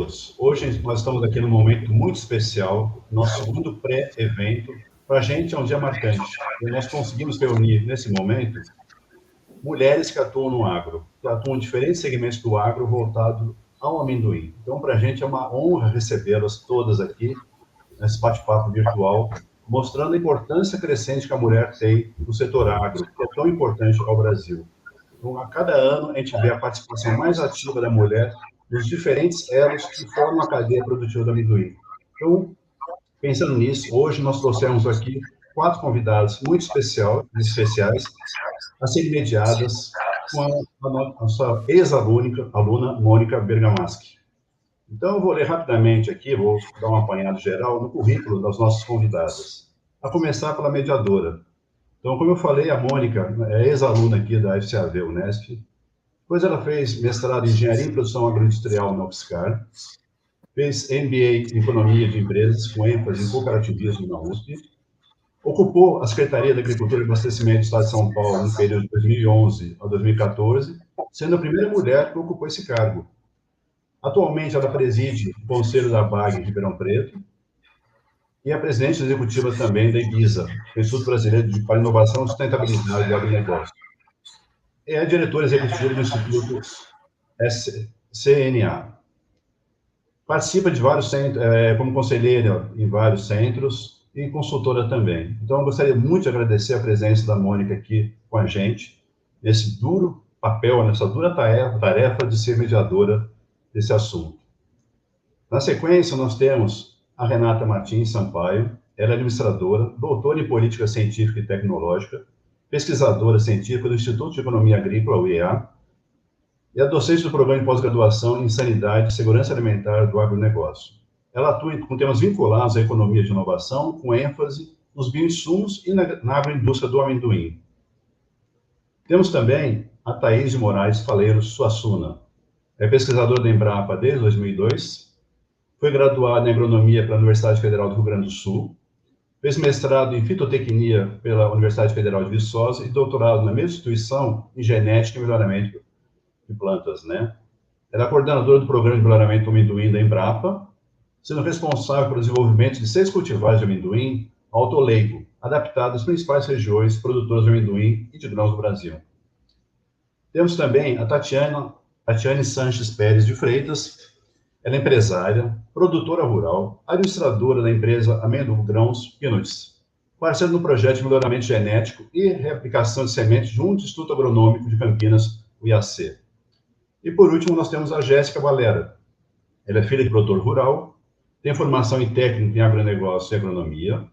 todos. Hoje nós estamos aqui num momento muito especial, nosso segundo pré-evento. Para a gente é um dia marcante. E nós conseguimos reunir, nesse momento, mulheres que atuam no agro, que atuam em diferentes segmentos do agro voltado ao amendoim. Então, para a gente é uma honra recebê-las todas aqui, nesse bate-papo virtual, mostrando a importância crescente que a mulher tem no setor agro, que é tão importante ao Brasil. Então, a cada ano, a gente vê a participação mais ativa da mulher nos diferentes elos que formam a cadeia produtiva do amendoim. Então, pensando nisso, hoje nós trouxemos aqui 4 convidados muito especiais a serem mediadas com a nossa ex-aluna, Mônica Bergamaschi. Então, eu vou ler rapidamente aqui, vou dar um apanhado geral no currículo das nossas convidadas. A começar pela mediadora. Então, como eu falei, a Mônica é ex-aluna aqui da FCAV Unesp. Depois ela fez mestrado em Engenharia em Produção Agroindustrial na UFSCar. Fez MBA em Economia de Empresas, com ênfase em cooperativismo na USP. Ocupou a Secretaria da Agricultura e Abastecimento do Estado de São Paulo no período de 2011 a 2014, sendo a primeira mulher que ocupou esse cargo. Atualmente, ela preside o Conselho da BAG em Ribeirão Preto e é presidente executiva também da IBISA, Instituto Brasileiro para Inovação e Sustentabilidade do Agronegócio. É a diretora executiva do Instituto CNA. Participa de vários centros, como conselheira em vários centros e consultora também. Então, eu gostaria muito de agradecer a presença da Mônica aqui com a gente, nesse duro papel, nessa dura tarefa de ser mediadora desse assunto. Na sequência, nós temos a Renata Martins Sampaio, ela é administradora, doutora em Política Científica e Tecnológica, pesquisadora científica do Instituto de Economia Agrícola, UEA, e a docente do Programa de Pós-Graduação em Sanidade e Segurança Alimentar do Agronegócio. Ela atua com temas vinculados à economia de inovação, com ênfase nos bioinsumos e na agroindústria do amendoim. Temos também a Thaís de Moraes Faleiro Suassuna. É pesquisadora da Embrapa desde 2002, foi graduada em agronomia pela Universidade Federal do Rio Grande do Sul, fez mestrado em fitotecnia pela Universidade Federal de Viçosa e doutorado na mesma instituição em genética e melhoramento de plantas, né? Ela é coordenadora do Programa de Melhoramento do Amendoim da Embrapa, sendo responsável pelo desenvolvimento de 6 cultivares de amendoim autoleigo, adaptados às principais regiões produtoras de amendoim e de grãos do Brasil. Temos também a Tatiane Sanches Pérez de Freitas. Ela é empresária, produtora rural, administradora da empresa Amendoim Grãos Peanuts, parceira no projeto de melhoramento genético e reaplicação de sementes junto ao Instituto Agronômico de Campinas, o IAC. E por último, nós temos a Jéssica Valera. Ela é filha de produtor rural, tem formação em técnico em agronegócio e agronomia,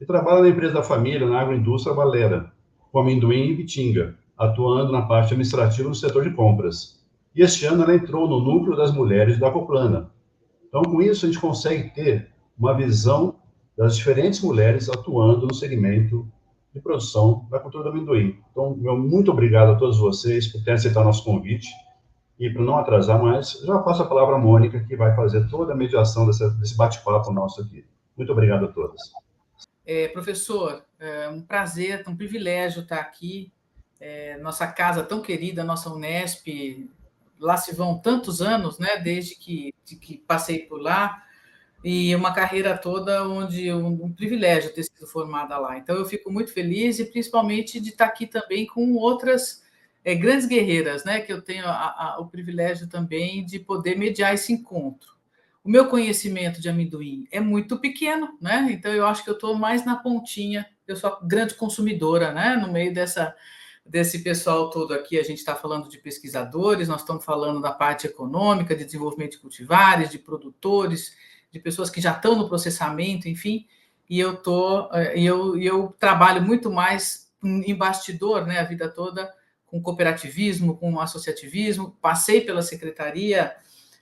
e trabalha na empresa da família, na agroindústria Valera, com amendoim e bitinga, atuando na parte administrativa no setor de compras. E este ano ela entrou no núcleo das mulheres da Coplana. Então, com isso, a gente consegue ter uma visão das diferentes mulheres atuando no segmento de produção da cultura do amendoim. Então, meu muito obrigado a todos vocês por terem aceitado nosso convite. E, para não atrasar mais, já passo a palavra à Mônica, que vai fazer toda a mediação desse bate-papo nosso aqui. Muito obrigado a todas. Professor, é um prazer, um privilégio estar aqui. Nossa casa tão querida, nossa Unesp, lá se vão tantos anos, né, desde que passei por lá, e uma carreira toda onde um privilégio ter sido formada lá. Então, eu fico muito feliz, e principalmente de estar aqui também com outras grandes guerreiras, né, que eu tenho o privilégio também de poder mediar esse encontro. O meu conhecimento de amendoim é muito pequeno, né, então eu acho que eu estou mais na pontinha, eu sou a grande consumidora, né, no meio desse pessoal todo aqui. A gente está falando de pesquisadores, nós estamos falando da parte econômica, de desenvolvimento de cultivares, de produtores, de pessoas que já estão no processamento, enfim, e eu trabalho muito mais em bastidor, né, a vida toda, com cooperativismo, com associativismo, passei pela secretaria,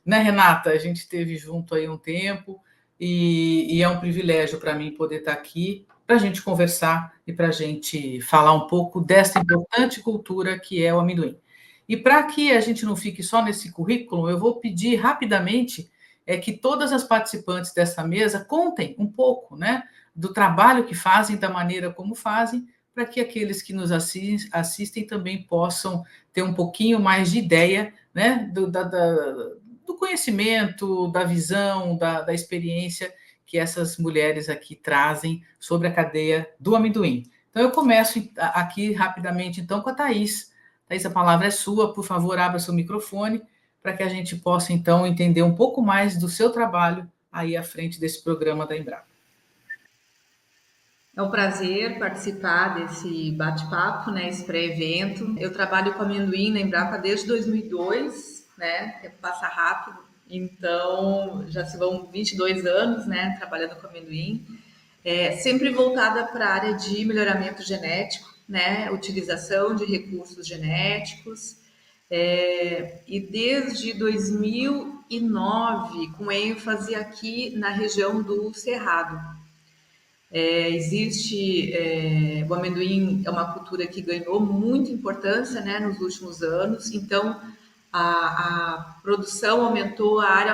né, Renata? A gente esteve junto aí um tempo, e é um privilégio para mim poder estar aqui, para a gente conversar e para a gente falar um pouco dessa importante cultura que é o amendoim. E para que a gente não fique só nesse currículo, eu vou pedir rapidamente que todas as participantes dessa mesa contem um pouco, né, do trabalho que fazem, da maneira como fazem, para que aqueles que nos assistem também possam ter um pouquinho mais de ideia, né, do conhecimento, da visão, da experiência que essas mulheres aqui trazem sobre a cadeia do amendoim. Então, eu começo aqui rapidamente, então, com a Thaís. Thaís, a palavra é sua. Por favor, abra seu microfone para que a gente possa, então, entender um pouco mais do seu trabalho aí à frente desse programa da Embrapa. É um prazer participar desse bate-papo, né, esse pré-evento. Eu trabalho com amendoim na Embrapa desde 2002, né, o tempo passa rápido, então já se vão 22 anos, né, trabalhando com amendoim, sempre voltada para a área de melhoramento genético, né, utilização de recursos genéticos, e desde 2009, com ênfase aqui na região do Cerrado. O amendoim é uma cultura que ganhou muita importância, né, nos últimos anos, então a produção aumentou, a área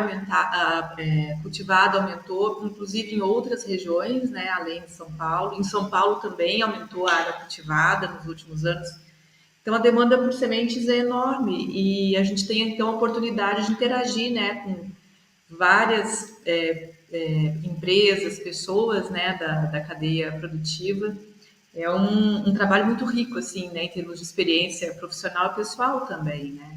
cultivada aumentou, inclusive em outras regiões, né, além de São Paulo. Em São Paulo também aumentou a área cultivada nos últimos anos. Então a demanda por sementes é enorme e a gente tem então a oportunidade de interagir, né, com várias empresas, pessoas, né, da cadeia produtiva. É um trabalho muito rico, assim, né, em termos de experiência profissional e pessoal também, né.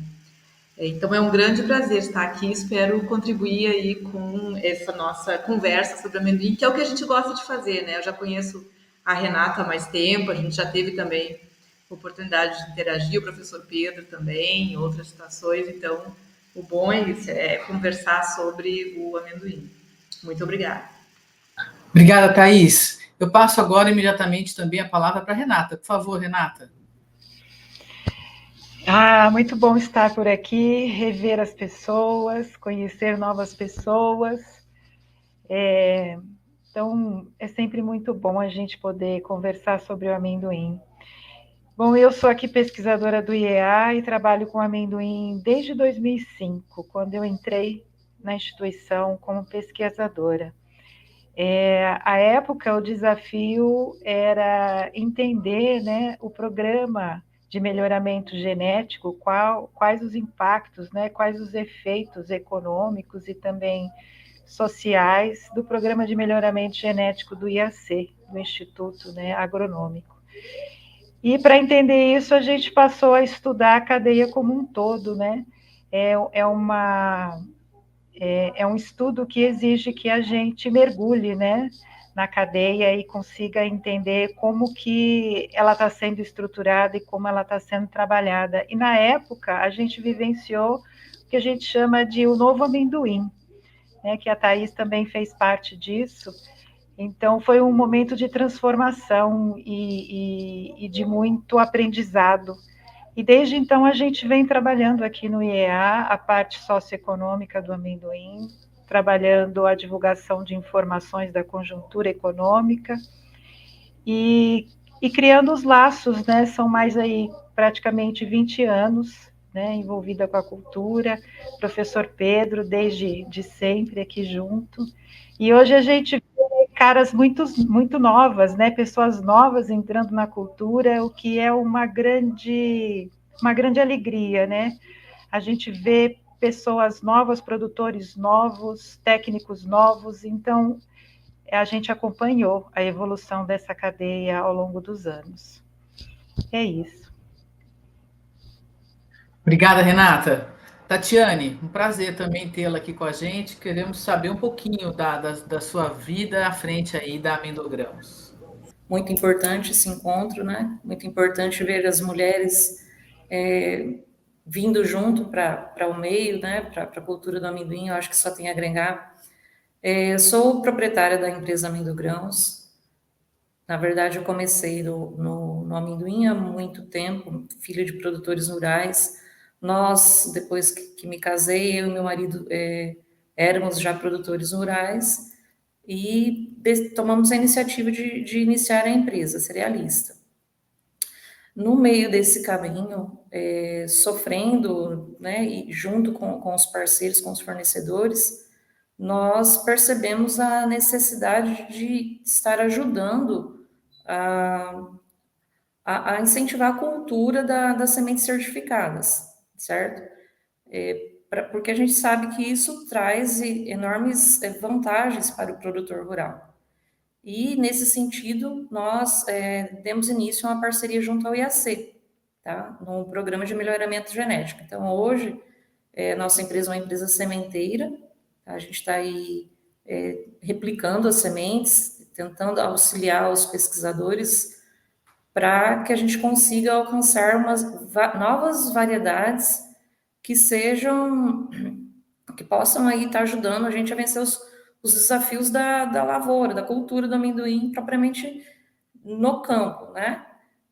Então é um grande prazer estar aqui, espero contribuir aí com essa nossa conversa sobre amendoim, que é o que a gente gosta de fazer, né. Eu já conheço a Renata há mais tempo, a gente já teve também oportunidade de interagir, o professor Pedro também, em outras situações, então o bom é isso, é conversar sobre o amendoim. Muito obrigada. Obrigada, Thaís. Eu passo agora imediatamente também a palavra para a Renata. Por favor, Renata. Muito bom estar por aqui, rever as pessoas, conhecer novas pessoas. Então, é sempre muito bom a gente poder conversar sobre o amendoim. Bom, eu sou aqui pesquisadora do IEA e trabalho com amendoim desde 2005, quando eu entrei na instituição como pesquisadora. À época, o desafio era entender, né, o programa de melhoramento genético, quais os impactos, né, quais os efeitos econômicos e também sociais do programa de melhoramento genético do IAC, do Instituto, né, Agronômico. E para entender isso, a gente passou a estudar a cadeia como um todo, né? É um estudo que exige que a gente mergulhe, né, na cadeia e consiga entender como que ela está sendo estruturada e como ela está sendo trabalhada. E na época a gente vivenciou o que a gente chama de o novo amendoim, né, que a Thaís também fez parte disso. Então foi um momento de transformação e de muito aprendizado. E desde então a gente vem trabalhando aqui no IEA a parte socioeconômica do amendoim, trabalhando a divulgação de informações da conjuntura econômica e criando os laços, né? São mais aí praticamente 20 anos, né, envolvida com a cultura, professor Pedro, desde de sempre aqui junto. E hoje a gente vê caras muito novas, né, pessoas novas entrando na cultura, o que é uma grande alegria, né? A gente vê pessoas novas, produtores novos, técnicos novos, então a gente acompanhou a evolução dessa cadeia ao longo dos anos. É isso. Obrigada, Renata. Tatiane, um prazer também tê-la aqui com a gente. Queremos saber um pouquinho da sua vida à frente aí da Amendogrãos. Muito importante esse encontro, né? Muito importante ver as mulheres vindo junto para o meio, né? Para a cultura do amendoim, eu acho que só tem a agregar. Sou proprietária da empresa Amendogrãos. Na verdade, eu comecei no amendoim há muito tempo, filha de produtores rurais. Nós, depois que me casei, eu e meu marido éramos já produtores rurais e tomamos a iniciativa de iniciar a empresa cerealista. No meio desse caminho, sofrendo, né, e junto com os parceiros, com os fornecedores, nós percebemos a necessidade de estar ajudando a incentivar a cultura das sementes certificadas, certo? porque a gente sabe que isso traz enormes vantagens para o produtor rural. E, nesse sentido, nós demos início a uma parceria junto ao IAC, tá? No programa de melhoramento genético. Então, hoje, nossa empresa é uma empresa sementeira, tá? A gente está aí replicando as sementes, tentando auxiliar os pesquisadores para que a gente consiga alcançar novas variedades que possam aí estar ajudando a gente a vencer os desafios da lavoura, da cultura do amendoim propriamente no campo, né?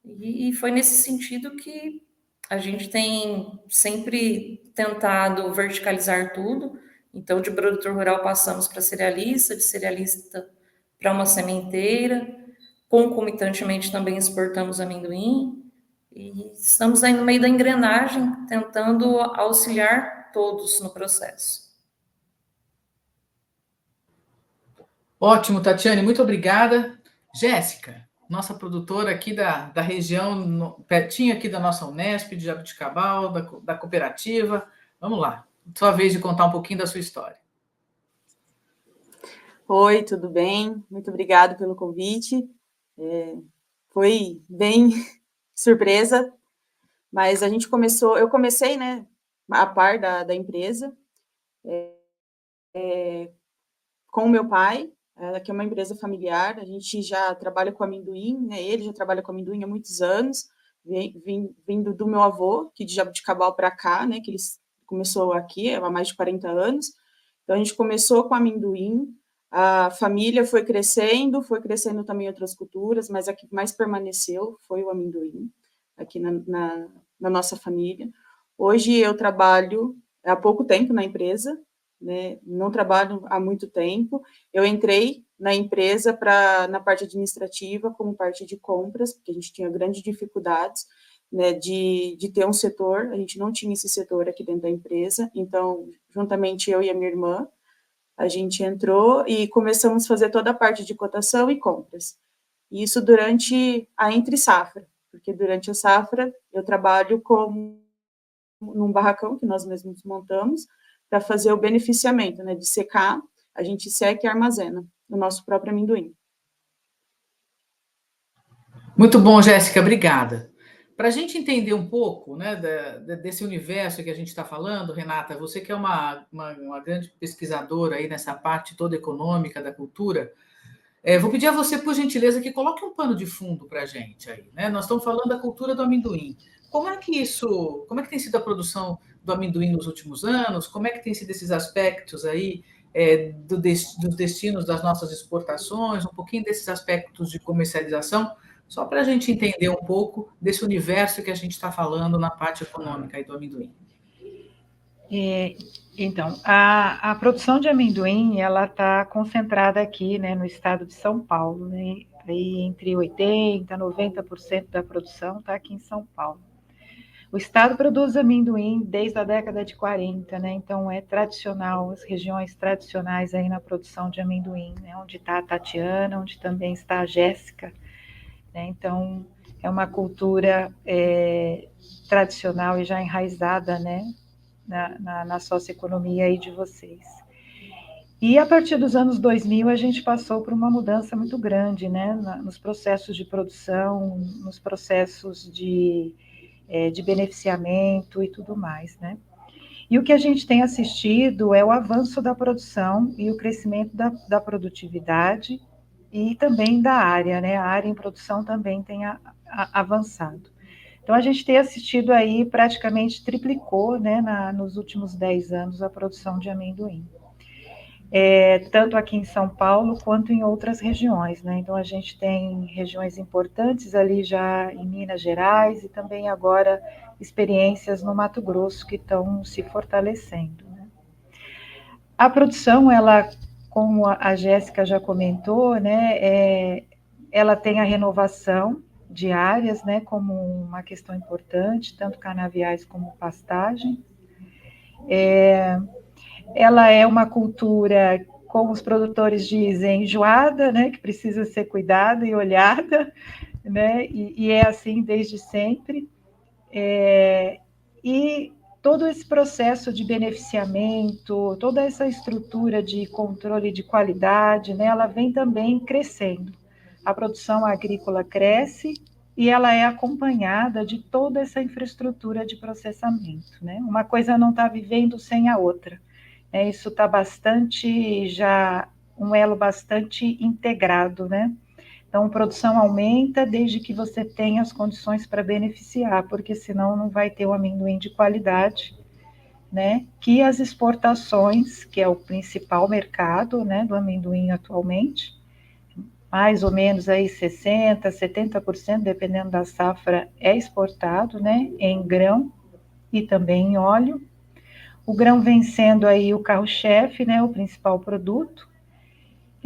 E foi nesse sentido que a gente tem sempre tentado verticalizar tudo. Então, de produtor rural passamos para cerealista, de cerealista para uma sementeira, concomitantemente também exportamos amendoim, e estamos aí no meio da engrenagem, tentando auxiliar todos no processo. Ótimo, Tatiane, muito obrigada. Jéssica, nossa produtora aqui da região, pertinho aqui da nossa Unesp, de Jabuticabal, da cooperativa. Vamos lá, sua vez de contar um pouquinho da sua história. Oi, tudo bem? Muito obrigada pelo convite. Foi bem surpresa, mas eu comecei, né, a par da empresa, com o meu pai, que é uma empresa familiar. A gente já trabalha com amendoim, né, ele já trabalha com amendoim há muitos anos, vindo do meu avô, que de Jabuticabal para cá, né, que ele começou aqui há mais de 40 anos. Então, a gente começou com amendoim, a família foi crescendo também outras culturas, mas a que mais permaneceu foi o amendoim, aqui na nossa família. Hoje eu trabalho há pouco tempo na empresa, né? Não trabalho há muito tempo. Eu entrei na empresa na parte administrativa, como parte de compras, porque a gente tinha grandes dificuldades, né, de ter um setor. A gente não tinha esse setor aqui dentro da empresa, então, juntamente eu e a minha irmã, a gente entrou e começamos a fazer toda a parte de cotação e compras. Isso durante a entre-safra, porque durante a safra eu trabalho num barracão que nós mesmos montamos para fazer o beneficiamento, né, de secar, a gente seca e armazena o nosso próprio amendoim. Muito bom, Jéssica, obrigada. Para a gente entender um pouco, né, desse universo que a gente está falando, Renata, você que é uma grande pesquisadora aí nessa parte toda econômica da cultura, vou pedir a você, por gentileza, que coloque um pano de fundo para a gente aí, né? Nós estamos falando da cultura do amendoim. Como é que tem sido a produção do amendoim nos últimos anos? Como é que tem sido esses aspectos aí dos destinos das nossas exportações, um pouquinho desses aspectos de comercialização, só para a gente entender um pouco desse universo que a gente está falando na parte econômica aí do amendoim. Então, a produção de amendoim, ela está concentrada aqui, né, no estado de São Paulo, né, e entre 80% e 90% da produção está aqui em São Paulo. O estado produz amendoim desde a década de 40, né, então é tradicional, as regiões tradicionais aí na produção de amendoim, né, onde está a Tatiana, onde também está a Jéssica, né, então é uma cultura tradicional e já enraizada, né, na socioeconomia aí de vocês. E a partir dos anos 2000, a gente passou por uma mudança muito grande, né, nos processos de produção, nos processos de beneficiamento e tudo mais, né. E o que a gente tem assistido é o avanço da produção e o crescimento da produtividade e também da área, né, a área em produção também tem avançado. Então, a gente tem assistido aí, praticamente triplicou, né, nos últimos 10 anos, a produção de amendoim. Tanto aqui em São Paulo, quanto em outras regiões, né? Então, a gente tem regiões importantes ali já em Minas Gerais e também agora experiências no Mato Grosso que estão se fortalecendo, né? A produção, ela, como a Jéssica já comentou, né, ela tem a renovação de áreas, né, como uma questão importante, tanto canaviais como pastagem. Ela é uma cultura, como os produtores dizem, enjoada, né, que precisa ser cuidada e olhada, né, e é assim desde sempre. E todo esse processo de beneficiamento, toda essa estrutura de controle de qualidade, né, ela vem também crescendo. A produção agrícola cresce e ela é acompanhada de toda essa infraestrutura de processamento, né? Uma coisa não está vivendo sem a outra. Isso está bastante, já um elo bastante integrado, né? Então, a produção aumenta desde que você tenha as condições para beneficiar, porque senão não vai ter o amendoim de qualidade, né? Que as exportações, que é o principal mercado, né, do amendoim atualmente, mais ou menos aí 60%, 70%, dependendo da safra, é exportado, né, em grão e também em óleo. O grão vem sendo aí o carro-chefe, né, o principal produto.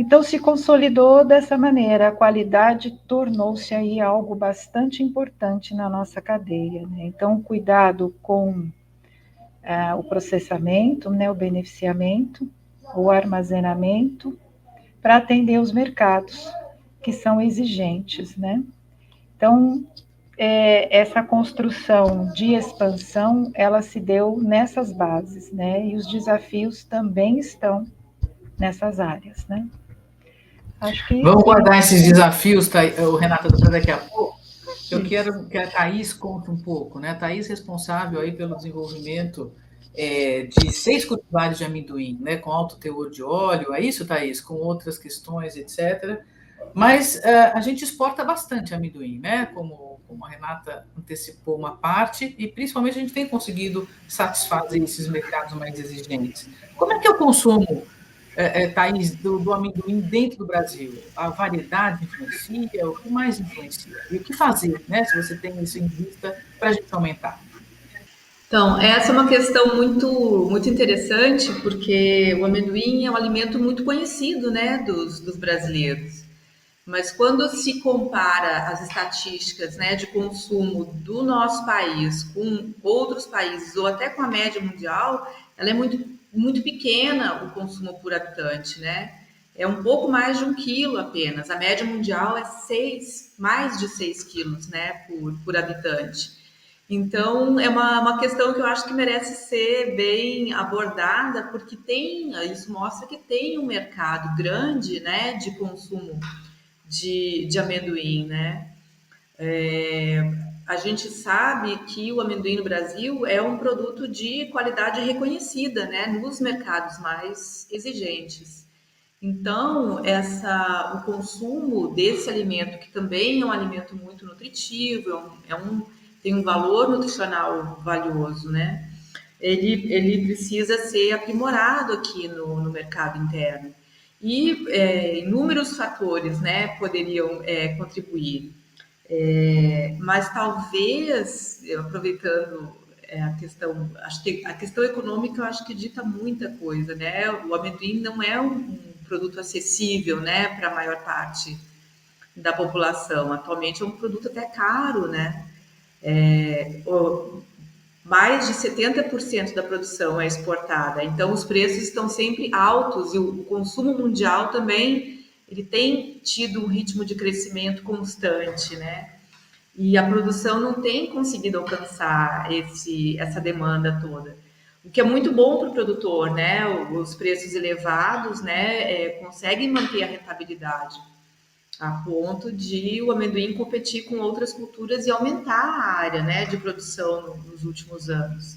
Então, se consolidou dessa maneira, a qualidade tornou-se aí algo bastante importante na nossa cadeia, né? Então, cuidado com o processamento, né, o beneficiamento, o armazenamento, para atender os mercados que são exigentes, né? Então, essa construção de expansão, ela se deu nessas bases, né? E os desafios também estão nessas áreas, né? Acho que vamos sim. guardar esses desafios, Renata, para daqui a pouco. Eu quero que a Thaís conte um pouco, né? A Thaís responsável aí pelo desenvolvimento de 6 cultivares de amendoim, né? Com alto teor de óleo, é isso, Thaís? Com outras questões, etc. Mas a gente exporta bastante amendoim, né? Como a Renata antecipou uma parte, e principalmente a gente tem conseguido satisfazer esses mercados mais exigentes. Como é que é o consumo, Thaís, do amendoim dentro do Brasil? A variedade influencia? O que mais influencia? E o que fazer, né? Se você tem isso em vista, para a gente aumentar. Então, essa é uma questão muito interessante, porque o amendoim é um alimento muito conhecido, né, dos brasileiros. Mas quando se compara as estatísticas, né, de consumo do nosso país com outros países ou até com a média mundial, ela é muito pequena, o consumo por habitante, né? É um pouco mais de 1 quilo apenas. A média mundial é mais de 6 quilos, né, por habitante. Então, é uma questão que eu acho que merece ser bem abordada, porque isso mostra que tem um mercado grande, né, de consumo de amendoim, né? A gente sabe que o amendoim no Brasil é um produto de qualidade reconhecida, né, nos mercados mais exigentes. Então, o consumo desse alimento, que também é um alimento muito nutritivo, tem um valor nutricional valioso, né? Ele precisa ser aprimorado aqui no mercado interno. E inúmeros fatores, né, poderiam contribuir. Mas talvez, aproveitando a questão, acho que a questão econômica eu acho que dita muita coisa, né? O amendoim não é um produto acessível, né, para a maior parte da população. Atualmente é um produto até caro, né? Mais de 70% da produção é exportada, então os preços estão sempre altos e o consumo mundial também ele tem tido um ritmo de crescimento constante, né? E a produção não tem conseguido alcançar essa demanda toda. O que é muito bom para o produtor, né? Os preços elevados, né? Conseguem manter a rentabilidade a ponto de o amendoim competir com outras culturas e aumentar a área, né, de produção nos últimos anos.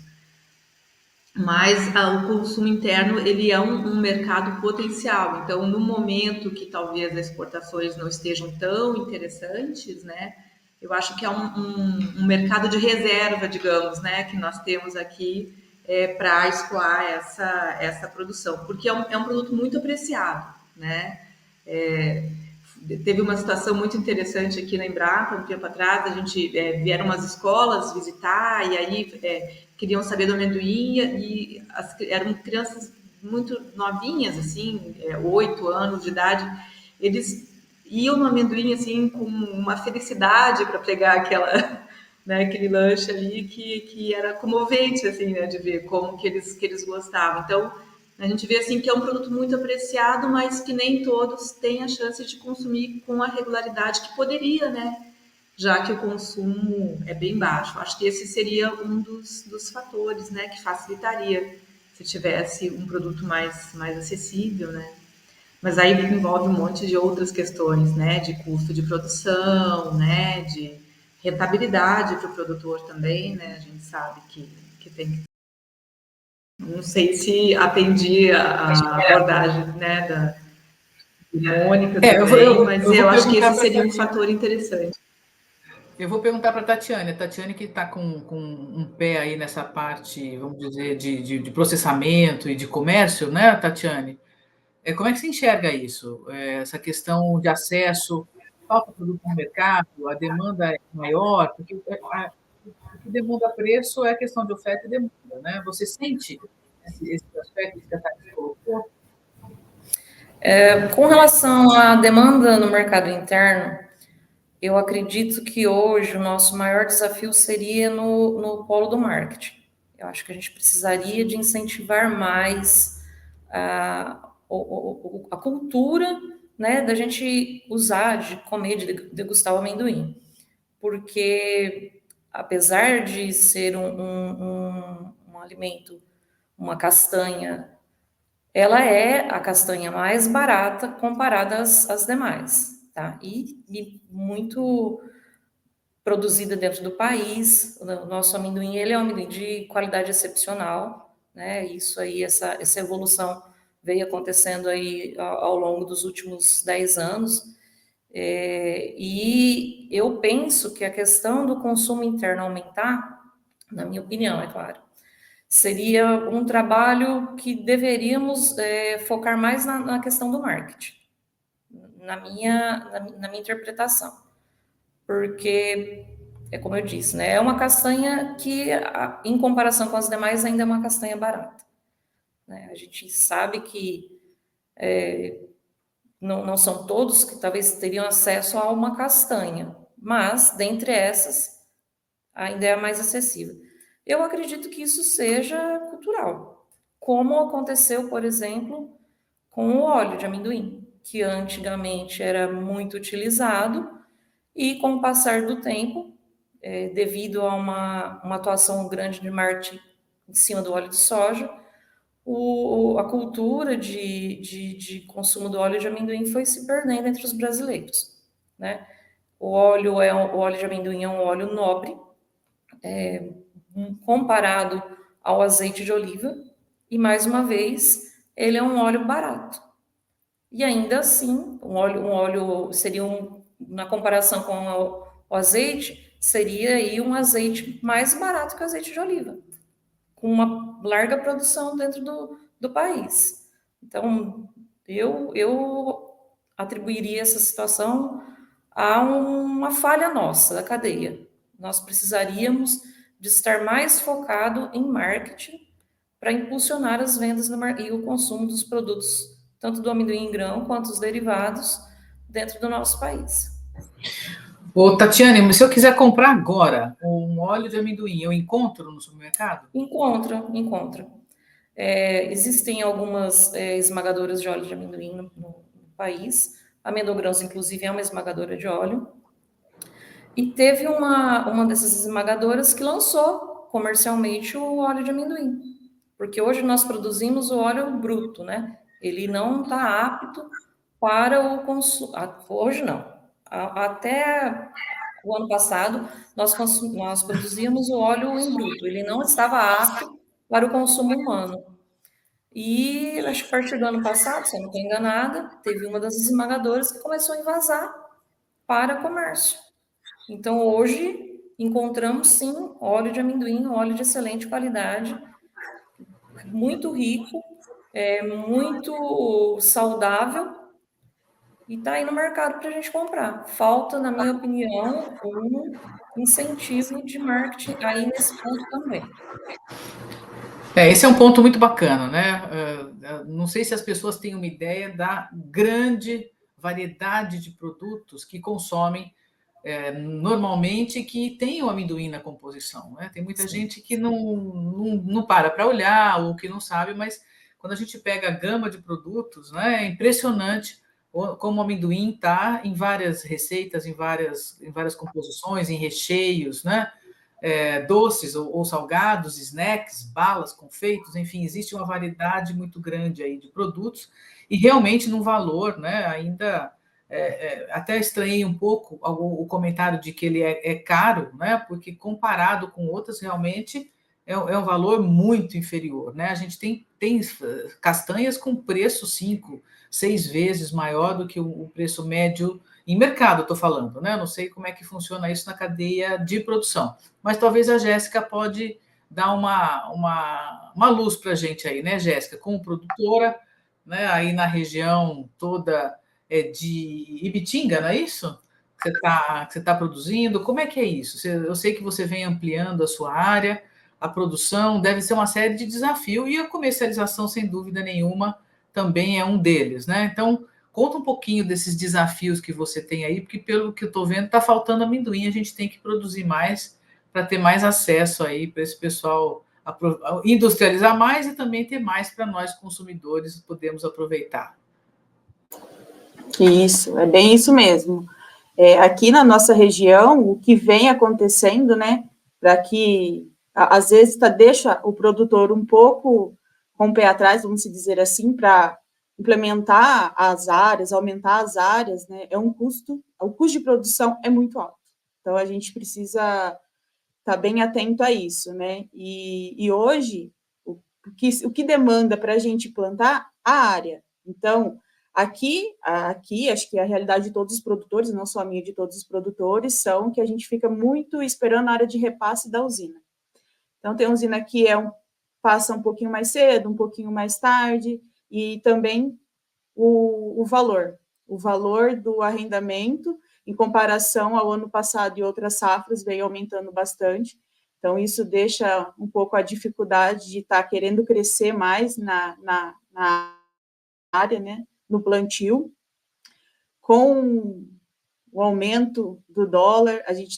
Mas o consumo interno ele é um mercado potencial. Então, no momento que talvez as exportações não estejam tão interessantes, né, eu acho que é um mercado de reserva, digamos, né, que nós temos aqui para escoar essa produção, porque é um produto muito apreciado, né? Teve uma situação muito interessante aqui na Embrapa, um tempo atrás, a gente vieram umas escolas visitar e aí queriam saber do amendoim e eram crianças muito novinhas, assim, 8 anos de idade, eles iam no amendoim, assim, com uma felicidade para pegar né, aquele lanche ali que era comovente, assim, né, de ver como que eles gostavam. Então, a gente vê assim que é um produto muito apreciado, mas que nem todos têm a chance de consumir com a regularidade que poderia, né, já que o consumo é bem baixo. Acho que esse seria um dos fatores, né, que facilitaria se tivesse um produto mais acessível, né? Mas aí envolve um monte de outras questões, né, de custo de produção, né, de rentabilidade para o produtor também, né? A gente sabe que tem que... Não sei se atendi a abordagem, né, da Mônica também, mas eu acho que esse seria um fator interessante. Eu vou perguntar para a Tatiane. A Tatiane que está com um pé aí nessa parte, vamos dizer, de processamento e de comércio, né, Tatiane? Como é que você enxerga isso? Essa questão de acesso, falta produto no mercado, a demanda é maior, porque o que demanda preço é a questão de oferta e demanda, né? Você sente esse aspecto que a Tatiane colocou? Com relação à demanda no mercado interno, eu acredito que hoje o nosso maior desafio seria no polo do marketing. Eu acho que a gente precisaria de incentivar mais a cultura, né, da gente usar, de comer, de degustar o amendoim. Porque, apesar de ser um alimento, uma castanha, ela é a castanha mais barata comparada às demais, tá? E muito produzida dentro do país. O nosso amendoim, ele é um amendoim de qualidade excepcional, né? Isso aí, essa evolução veio acontecendo aí ao longo dos últimos 10 anos. E eu penso que a questão do consumo interno aumentar, na minha opinião, é claro, seria um trabalho que deveríamos focar mais na questão do marketing, na minha interpretação. Porque, é como eu disse, né, é uma castanha que, em comparação com as demais, ainda é uma castanha barata. Né? A gente sabe que não são todos que talvez teriam acesso a uma castanha, mas, dentre essas, ainda é a mais acessível. Eu acredito que isso seja cultural, como aconteceu, por exemplo, com o óleo de amendoim, que antigamente era muito utilizado e, com o passar do tempo, devido a uma atuação grande de marketing em cima do óleo de soja, a cultura de consumo do óleo de amendoim foi se perdendo entre os brasileiros, né? O óleo de amendoim é um óleo nobre, comparado ao azeite de oliva, e mais uma vez, ele é um óleo barato. E ainda assim, um óleo seria na comparação com o azeite, seria aí um azeite mais barato que o azeite de oliva, com uma larga produção dentro do país. Então, eu atribuiria essa situação a uma falha nossa da cadeia. Nós precisaríamos de estar mais focado em marketing para impulsionar as vendas e o consumo dos produtos, tanto do amendoim em grão quanto os derivados, dentro do nosso país. Ô, Tatiane, se eu quiser comprar agora um óleo de amendoim, eu encontro no supermercado? Encontra. Existem algumas esmagadoras de óleo de amendoim no país. A Mendogrãos, inclusive, é uma esmagadora de óleo. E teve uma dessas esmagadoras que lançou comercialmente o óleo de amendoim. Porque hoje nós produzimos o óleo bruto, né? Ele não está apto para o consumo. Hoje não. Até o ano passado, nós produzíamos o óleo em bruto. Ele não estava apto para o consumo humano. E acho que a partir do ano passado, se eu não estou enganada, teve uma das esmagadoras que começou a invasar para comércio. Então, hoje, encontramos, sim, óleo de amendoim, óleo de excelente qualidade, muito rico, muito saudável, e está aí no mercado para a gente comprar. Falta, na minha opinião, um incentivo de marketing aí nesse ponto também. Esse é um ponto muito bacana, né? Não sei se as pessoas têm uma ideia da grande variedade de produtos que consomem normalmente, que tem o amendoim na composição, né? Tem muita gente que não para olhar ou que não sabe, mas quando a gente pega a gama de produtos, né, é impressionante como o amendoim está em várias receitas, em várias composições, em recheios, né? Doces ou salgados, snacks, balas, confeitos, enfim, existe uma variedade muito grande aí de produtos e realmente num valor, né? Ainda até estranhei um pouco o comentário de que ele é caro, né? Porque comparado com outras, realmente é um valor muito inferior, né? A gente tem castanhas com preço 5, 6 vezes maior do que o preço médio em mercado, estou falando, né? Não sei como é que funciona isso na cadeia de produção, mas talvez a Jéssica pode dar uma luz para a gente aí, né, Jéssica? Como produtora, né? Aí na região toda de Ibitinga, não é isso? Que você tá produzindo? Como é que é isso? Eu sei que você vem ampliando a sua área, a produção deve ser uma série de desafios e a comercialização, sem dúvida nenhuma, também é um deles, né? Então, conta um pouquinho desses desafios que você tem aí, porque pelo que eu estou vendo, está faltando amendoim, a gente tem que produzir mais para ter mais acesso aí para esse pessoal industrializar mais e também ter mais para nós consumidores podermos aproveitar. Isso, é bem isso mesmo. Aqui na nossa região, o que vem acontecendo, né, para que, às vezes, deixa o produtor um pouco com o pé atrás, vamos dizer assim, para implementar as áreas, aumentar as áreas, né, o custo de produção é muito alto. Então, a gente precisa estar bem atento a isso, né, e hoje, o que demanda para a gente plantar? A área. Então, Aqui, acho que a realidade de todos os produtores, não só a minha, de todos os produtores, são que a gente fica muito esperando a área de repasse da usina. Então, tem usina que passa um pouquinho mais cedo, um pouquinho mais tarde, e também o valor do arrendamento, em comparação ao ano passado e outras safras, veio aumentando bastante. Então, isso deixa um pouco a dificuldade de estar querendo crescer mais na área, né? No plantio. Com o aumento do dólar, a gente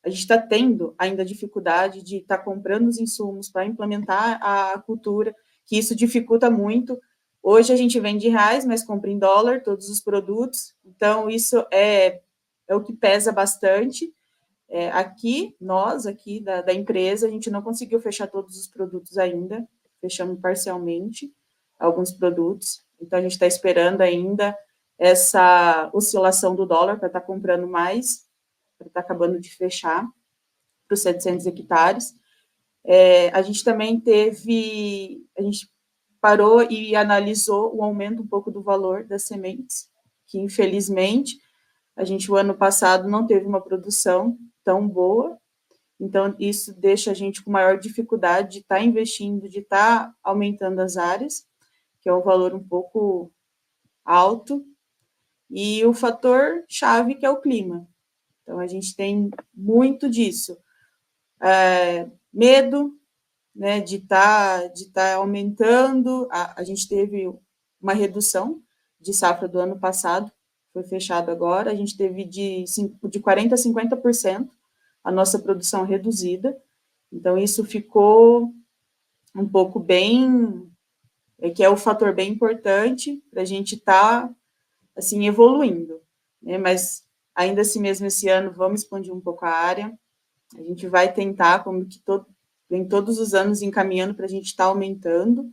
está tendo ainda dificuldade de estar comprando os insumos para implementar a cultura, que isso dificulta muito. Hoje a gente vende em reais, mas compra em dólar todos os produtos, então isso é o que pesa bastante. Aqui da empresa, a gente não conseguiu fechar todos os produtos ainda, fechamos parcialmente alguns produtos, então a gente está esperando ainda essa oscilação do dólar para estar comprando mais, para estar acabando de fechar para os 700 hectares. A gente também a gente parou e analisou o aumento um pouco do valor das sementes, que infelizmente o ano passado não teve uma produção tão boa, então isso deixa a gente com maior dificuldade de estar investindo, de estar aumentando as áreas, que é um valor um pouco alto, e o fator chave, que é o clima. Então, a gente tem muito disso. Medo, né, de estar aumentando. A gente teve uma redução de safra do ano passado, foi fechado agora, a gente teve de 40% a 50% a nossa produção reduzida. Então, isso ficou um pouco bem... que é o fator bem importante para a gente estar, assim, evoluindo, né? Mas, ainda assim mesmo, esse ano, vamos expandir um pouco a área, a gente vai tentar, como que vem todos os anos encaminhando para a gente estar aumentando.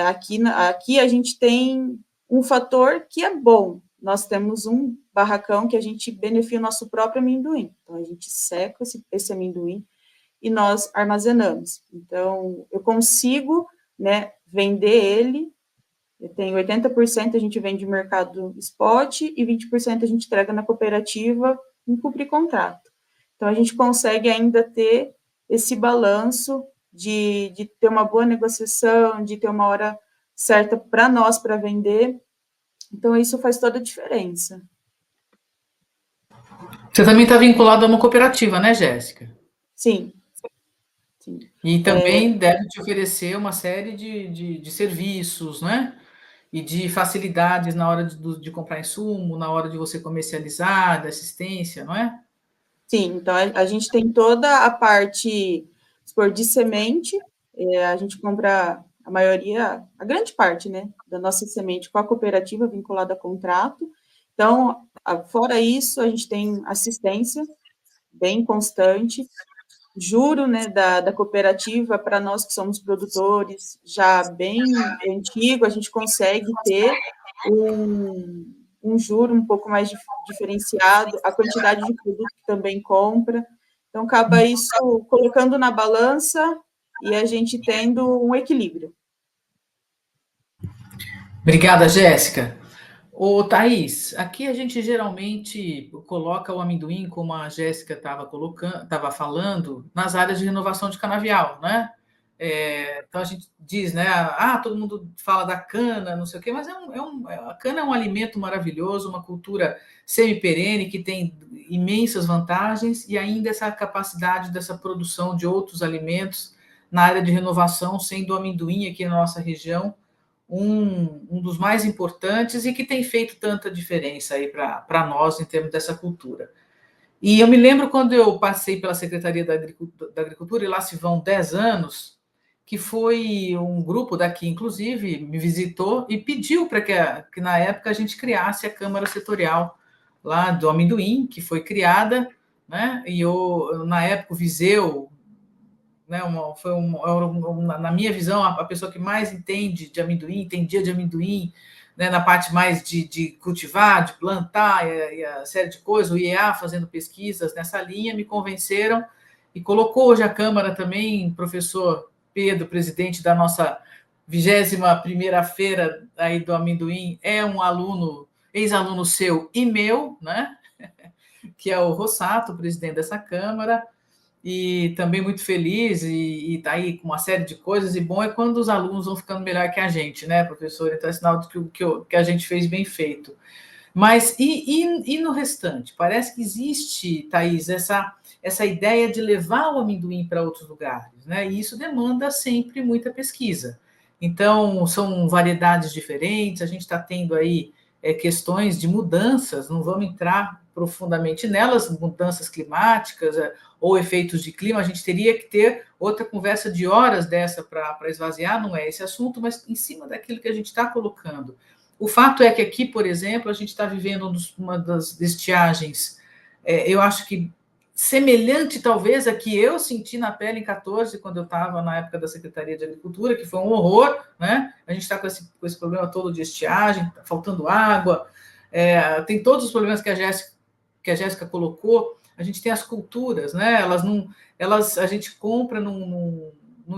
Aqui a gente tem um fator que é bom, nós temos um barracão que a gente beneficia o nosso próprio amendoim, então a gente seca esse amendoim e nós armazenamos. Então, eu consigo, né, vender ele, tem 80% a gente vende no mercado spot e 20% a gente entrega na cooperativa em cumprir contrato. Então, a gente consegue ainda ter esse balanço de ter uma boa negociação, de ter uma hora certa para nós para vender. Então, isso faz toda a diferença. Você também está vinculado a uma cooperativa, né, Jéssica? Sim. E também deve te oferecer uma série de serviços, né? E de facilidades na hora de comprar insumo, na hora de você comercializar, de assistência, não é? Sim, então a gente tem toda a parte de semente, a gente compra a maioria, a grande parte, né, da nossa semente com a cooperativa vinculada a contrato. Então, fora isso, a gente tem assistência bem constante, juro, né, da cooperativa, para nós que somos produtores, já bem antigo, a gente consegue ter um juro um pouco mais diferenciado, a quantidade de produto que também compra. Então, acaba isso colocando na balança e a gente tendo um equilíbrio. Obrigada, Jéssica. Ô, Thaís, aqui a gente geralmente coloca o amendoim, como a Jéssica estava falando, nas áreas de renovação de canavial, né? Então a gente diz, né? Todo mundo fala da cana, não sei o quê, mas a cana é um alimento maravilhoso, uma cultura semi-perene que tem imensas vantagens e ainda essa capacidade dessa produção de outros alimentos na área de renovação, sendo o amendoim aqui na nossa região um dos mais importantes e que tem feito tanta diferença aí para nós em termos dessa cultura. E eu me lembro quando eu passei pela Secretaria da Agricultura, e lá se vão 10 anos, que foi um grupo daqui, inclusive, me visitou e pediu para que na época a gente criasse a Câmara Setorial lá do amendoim, que foi criada, né? E na época, o Viseu, né, na minha visão, a pessoa que mais entendia de amendoim, né, na parte mais de cultivar, de plantar e a série de coisas, o IEA fazendo pesquisas nessa linha, me convenceram e colocou hoje a Câmara também, professor Pedro, presidente da nossa 21ª feira aí do amendoim, é um aluno, ex-aluno seu e meu, né, que é o Rossato, presidente dessa Câmara, e também muito feliz e está aí com uma série de coisas, e bom é quando os alunos vão ficando melhor que a gente, né, professor? Então é sinal de que a gente fez bem feito. Mas e no restante? Parece que existe, Thaís, essa ideia de levar o amendoim para outros lugares, né? E isso demanda sempre muita pesquisa. Então, são variedades diferentes, a gente está tendo aí questões de mudanças, não vamos entrar profundamente nelas, mudanças climáticas ou efeitos de clima, a gente teria que ter outra conversa de horas dessa para esvaziar, não é esse assunto, mas em cima daquilo que a gente está colocando. O fato é que aqui, por exemplo, a gente está vivendo uma das estiagens, eu acho que semelhante, talvez, a que eu senti na pele em 14, quando eu estava na época da Secretaria de Agricultura, que foi um horror, né? A gente está com esse problema todo de estiagem, tá faltando água, tem todos os problemas que a Jéssica colocou. A gente tem as culturas, né? A gente compra num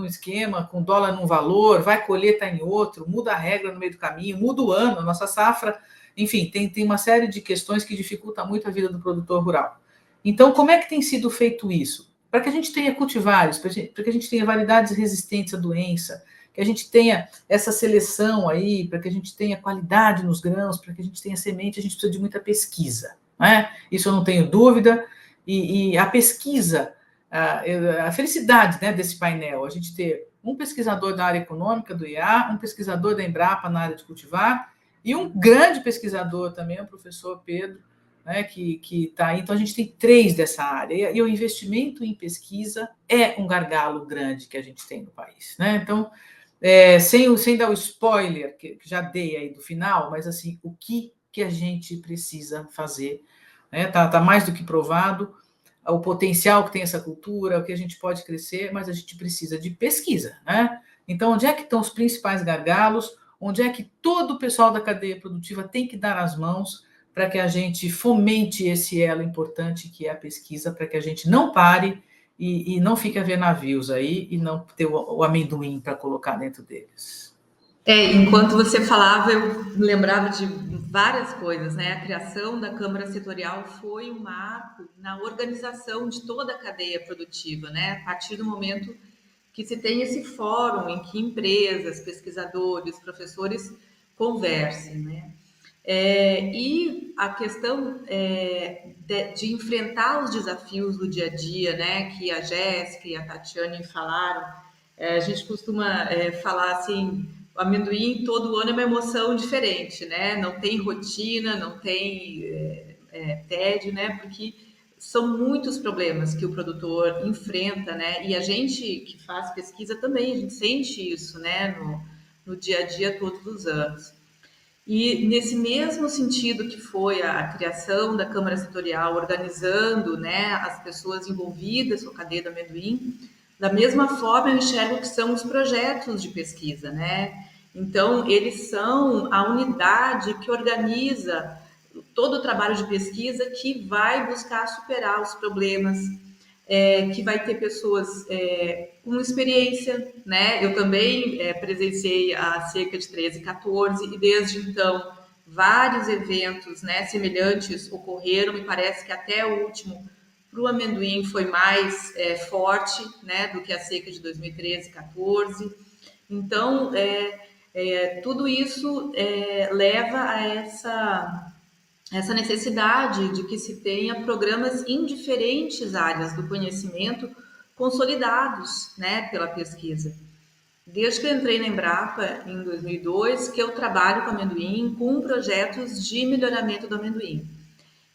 esquema, com dólar num valor, vai colher, está em outro, muda a regra no meio do caminho, muda o ano, a nossa safra, enfim, tem uma série de questões que dificultam muito a vida do produtor rural. Então, como é que tem sido feito isso? Para que a gente tenha cultivares, para que a gente tenha variedades resistentes à doença, que a gente tenha essa seleção aí, para que a gente tenha qualidade nos grãos, para que a gente tenha semente, a gente precisa de muita pesquisa, né? Isso eu não tenho dúvida. E a pesquisa, a felicidade, né, desse painel, a gente ter um pesquisador da área econômica do IEA, um pesquisador da Embrapa na área de cultivar, e um grande pesquisador também, o professor Pedro, né, que está aí. Então, a gente tem 3 dessa área. E o investimento em pesquisa é um gargalo grande que a gente tem no país, né? Então, sem dar o spoiler, que já dei aí do final, mas assim, o que a gente precisa fazer? Tá mais do que provado o potencial que tem essa cultura, o que a gente pode crescer, mas a gente precisa de pesquisa, né? Então, onde é que estão os principais gargalos? Onde é que todo o pessoal da cadeia produtiva tem que dar as mãos para que a gente fomente esse elo importante que é a pesquisa, para que a gente não pare e não fique a ver navios aí e não ter o amendoim para colocar dentro deles. Enquanto você falava, eu me lembrava de várias coisas, né? A criação da Câmara Setorial foi um marco na organização de toda a cadeia produtiva, né? A partir do momento que se tem esse fórum em que empresas, pesquisadores, professores conversem, né? E a questão de enfrentar os desafios do dia a dia, né? Que a Jéssica e a Tatiane falaram, a gente costuma falar assim, o amendoim todo ano é uma emoção diferente, né? Não tem rotina, não tem tédio, né? Porque são muitos problemas que o produtor enfrenta, né? E a gente que faz pesquisa também, a gente sente isso, né? No dia a dia todos os anos. E nesse mesmo sentido que foi a criação da Câmara Setorial, organizando, né, as pessoas envolvidas com a cadeia do amendoim, da mesma forma eu enxergo que são os projetos de pesquisa, né? Então, eles são a unidade que organiza todo o trabalho de pesquisa que vai buscar superar os problemas, que vai ter pessoas com experiência, né? Eu também presenciei a cerca de 13, 14 e desde então vários eventos, né, semelhantes ocorreram. Me parece que até o último para o amendoim foi mais forte, né, do que a seca de 2013, 14. Então, tudo isso leva a essa necessidade de que se tenha programas em diferentes áreas do conhecimento consolidados, né, pela pesquisa. Desde que eu entrei na Embrapa em 2002, que eu trabalho com amendoim, com projetos de melhoramento do amendoim.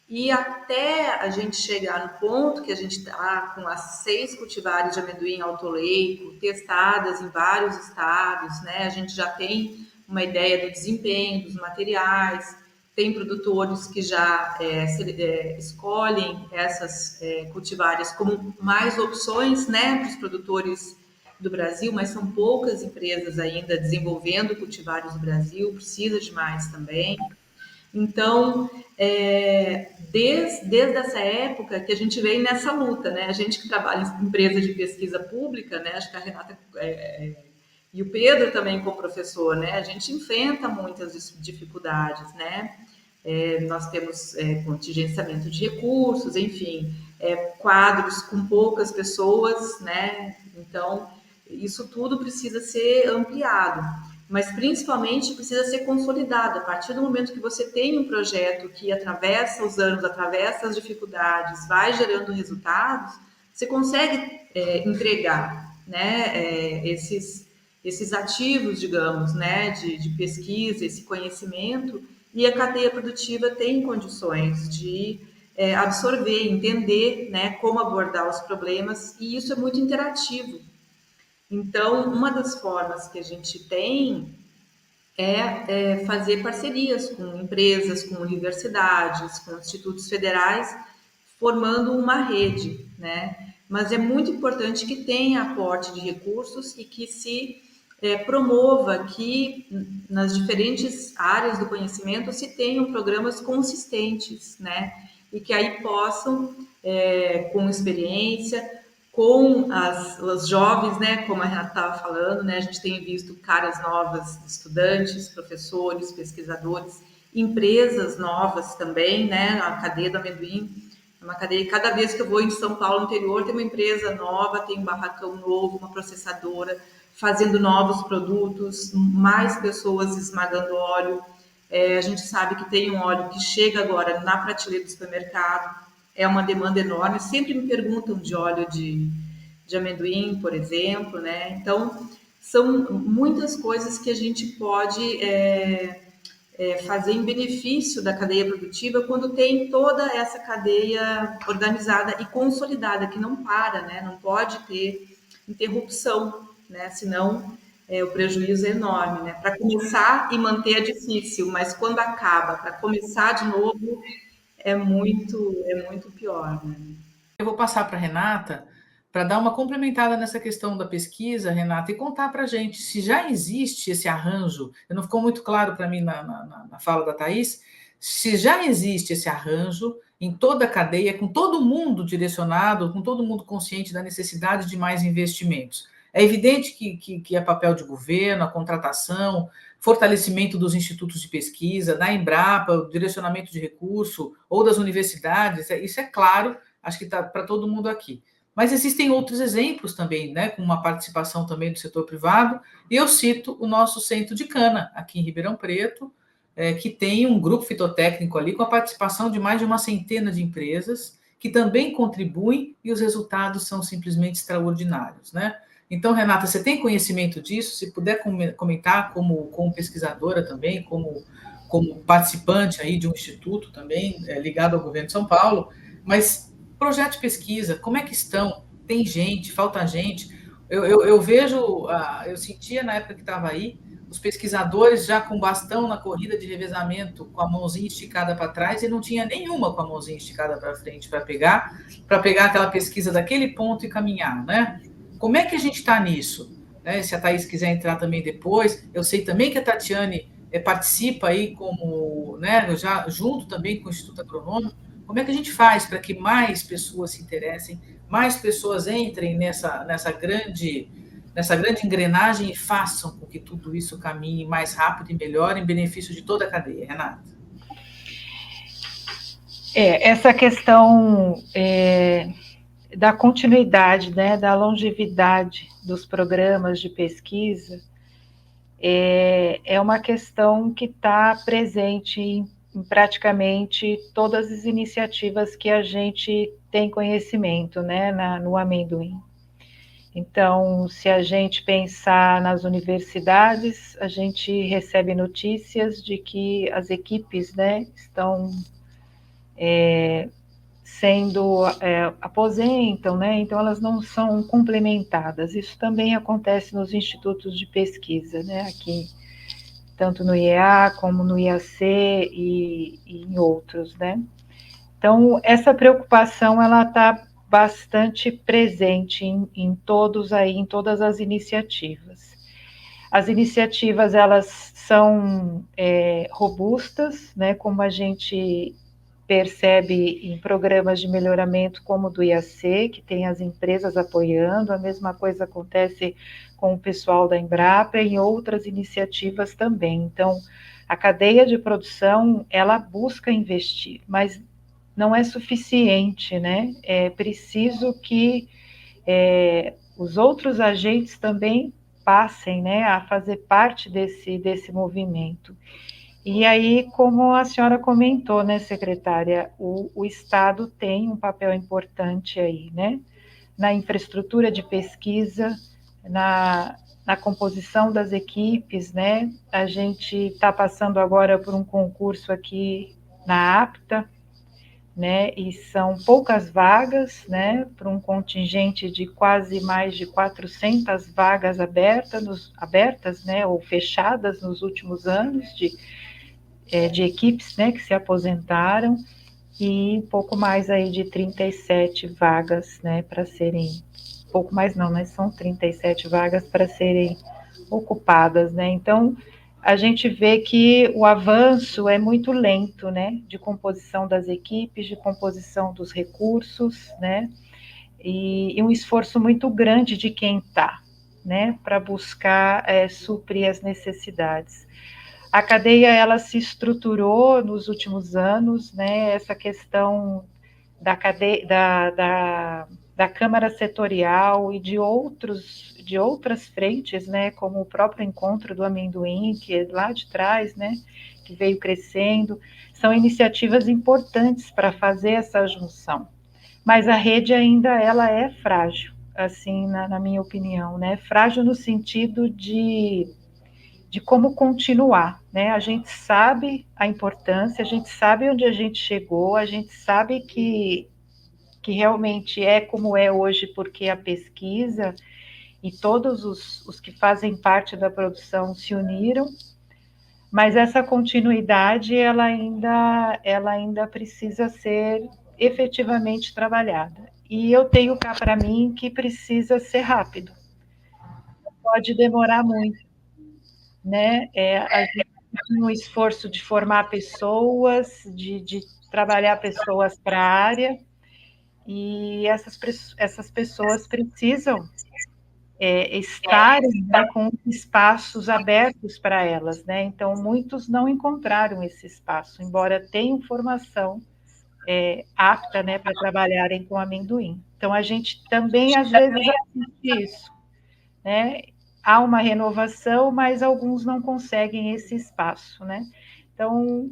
E até a gente chegar no ponto que a gente está com as 6 cultivares de amendoim autoleico, testadas em vários estados, né? A gente já tem uma ideia do desempenho dos materiais, tem produtores que já escolhem essas cultivares como mais opções, né, para os produtores do Brasil, mas são poucas empresas ainda desenvolvendo cultivares no Brasil, precisa de mais também. Então, desde essa época que a gente vem nessa luta, né? A gente que trabalha em empresa de pesquisa pública, né? Acho que a Renata e o Pedro também como professor, né? A gente enfrenta muitas dificuldades, né? Nós temos contingenciamento de recursos, enfim, quadros com poucas pessoas, né? Então, isso tudo precisa ser ampliado, mas principalmente precisa ser consolidado. A partir do momento que você tem um projeto que atravessa os anos, atravessa as dificuldades, vai gerando resultados, você consegue entregar, né, esses ativos, digamos, né, de pesquisa, esse conhecimento, e a cadeia produtiva tem condições de absorver, entender, né, como abordar os problemas, e isso é muito interativo. Então, uma das formas que a gente tem é fazer parcerias com empresas, com universidades, com institutos federais, formando uma rede, né? Mas é muito importante que tenha aporte de recursos e que se promova que nas diferentes áreas do conhecimento se tenham programas consistentes, né? E que aí possam, com experiência, com as jovens, né, como a Renata estava falando, né, a gente tem visto caras novas, estudantes, professores, pesquisadores, empresas novas também, né, a cadeia do amendoim, é uma cadeia, cada vez que eu vou em São Paulo, no interior, tem uma empresa nova, tem um barracão novo, uma processadora, fazendo novos produtos, mais pessoas esmagando óleo. A gente sabe que tem um óleo que chega agora na prateleira do supermercado, é uma demanda enorme. Sempre me perguntam de óleo de amendoim, por exemplo, né? Então, são muitas coisas que a gente pode fazer em benefício da cadeia produtiva quando tem toda essa cadeia organizada e consolidada, que não para, né? Não pode ter interrupção, né? Senão o prejuízo é enorme, né? Para começar e manter é difícil, mas quando acaba, para começar de novo, é muito pior, né? Eu vou passar para a Renata para dar uma complementada nessa questão da pesquisa, Renata, e contar para a gente se já existe esse arranjo, não ficou muito claro para mim na fala da Thaís, se já existe esse arranjo em toda a cadeia, com todo mundo direcionado, com todo mundo consciente da necessidade de mais investimentos. É evidente que é papel de governo, a contratação, fortalecimento dos institutos de pesquisa, da Embrapa, o direcionamento de recurso, ou das universidades, isso é claro, acho que está para todo mundo aqui. Mas existem outros exemplos também, né, com uma participação também do setor privado, e eu cito o nosso centro de cana, aqui em Ribeirão Preto, que tem um grupo fitotécnico ali com a participação de mais de uma centena de empresas, que também contribuem, e os resultados são simplesmente extraordinários, né? Então, Renata, você tem conhecimento disso? Se puder comentar como pesquisadora também, como participante aí de um instituto também ligado ao governo de São Paulo, mas projeto de pesquisa, como é que estão? Tem gente, falta gente? Eu vejo, eu sentia na época que estava aí, os pesquisadores já com bastão na corrida de revezamento, com a mãozinha esticada para trás, e não tinha nenhuma com a mãozinha esticada para frente para pegar aquela pesquisa daquele ponto e caminhar, né? Como é que a gente está nisso? Né? Se a Thaís quiser entrar também depois, eu sei também que a Tatiane participa aí como, né, já junto também com o Instituto Agronômico. Como é que a gente faz para que mais pessoas se interessem, mais pessoas entrem nessa grande engrenagem e façam com que tudo isso caminhe mais rápido e melhor em benefício de toda a cadeia, Renata? Essa questão da continuidade, né, da longevidade dos programas de pesquisa é uma questão que está presente em praticamente todas as iniciativas que a gente tem conhecimento, né, no amendoim. Então, se a gente pensar nas universidades, a gente recebe notícias de que as equipes, né, estão aposentam, né, então elas não são complementadas. Isso também acontece nos institutos de pesquisa, né, aqui, tanto no IEA como no IAC e em outros, né. Então, essa preocupação, ela está bastante presente em todas as iniciativas. As iniciativas, elas são robustas, né, como a gente percebe em programas de melhoramento como o do IAC, que tem as empresas apoiando, a mesma coisa acontece com o pessoal da Embrapa e em outras iniciativas também. Então, a cadeia de produção, ela busca investir, mas não é suficiente, né? É preciso que os outros agentes também passem, né, a fazer parte desse movimento. E aí, como a senhora comentou, né, secretária, o Estado tem um papel importante aí, né, na infraestrutura de pesquisa, na composição das equipes, né, a gente está passando agora por um concurso aqui na APTA, né, e são poucas vagas, né, para um contingente de quase mais de 400 vagas abertas, né, ou fechadas nos últimos anos de equipes, né, que se aposentaram, e pouco mais aí de 37 vagas, né, para serem, pouco mais não, né, são 37 vagas para serem ocupadas, né, então a gente vê que o avanço é muito lento, né, de composição das equipes, de composição dos recursos, né, e um esforço muito grande de quem está, né, para buscar suprir as necessidades. A cadeia, ela se estruturou nos últimos anos, né, essa questão da cadeia, da Câmara Setorial e de outras frentes, né, como o próprio Encontro do Amendoim, que é lá de trás, né, que veio crescendo, são iniciativas importantes para fazer essa junção. Mas a rede ainda, ela é frágil, assim, na minha opinião, né, frágil no sentido de como continuar, né? A gente sabe a importância, a gente sabe onde a gente chegou, a gente sabe que realmente é como é hoje, porque a pesquisa e todos os que fazem parte da produção se uniram, mas essa continuidade, ela ainda precisa ser efetivamente trabalhada. E eu tenho cá para mim que precisa ser rápido, pode demorar muito, né? A gente tem um esforço de formar pessoas, de trabalhar pessoas para a área, e essas pessoas precisam estarem, né, com espaços abertos para elas, né? Então, muitos não encontraram esse espaço, embora tenham formação apta, né, para trabalharem com amendoim. Então, a gente também, às vezes, assiste isso, né? Há uma renovação, mas alguns não conseguem esse espaço, né? Então,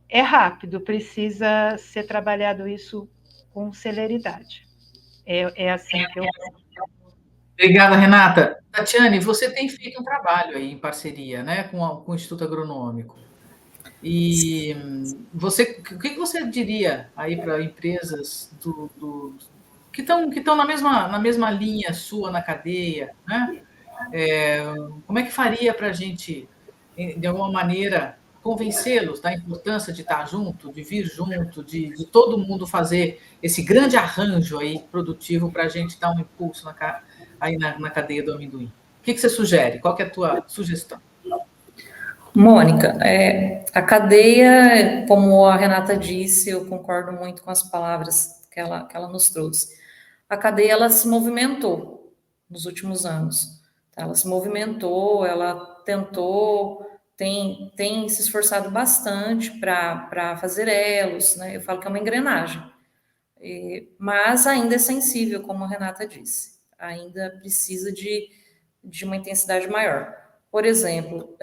é rápido, precisa ser trabalhado isso com celeridade. É assim que eu... Obrigada, Renata. Tatiane, você tem feito um trabalho aí em parceria, né, com o Instituto Agronômico. E o que você diria aí para empresas que estão na mesma linha sua na cadeia, né? Como é que faria para a gente, de alguma maneira, convencê-los da importância de estar junto, de vir junto, de todo mundo fazer esse grande arranjo aí produtivo para a gente dar um impulso aí na cadeia do amendoim? O que você sugere? Qual que é a tua sugestão? Mônica, a cadeia, como a Renata disse, eu concordo muito com as palavras que ela nos trouxe. A cadeia, ela se movimentou nos últimos anos. Tá? Ela se movimentou, ela tentou, tem se esforçado bastante para fazer elos, né? Eu falo que é uma engrenagem. Mas ainda é sensível, como a Renata disse. Ainda precisa de uma intensidade maior. Por exemplo,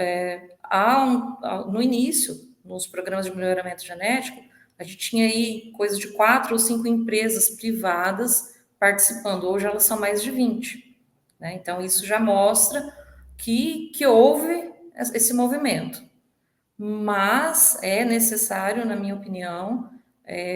no início, nos programas de melhoramento genético, a gente tinha aí coisa de 4 ou 5 empresas privadas participando. Hoje elas são mais de 20. Né? Então, isso já mostra que houve esse movimento. Mas é necessário, na minha opinião,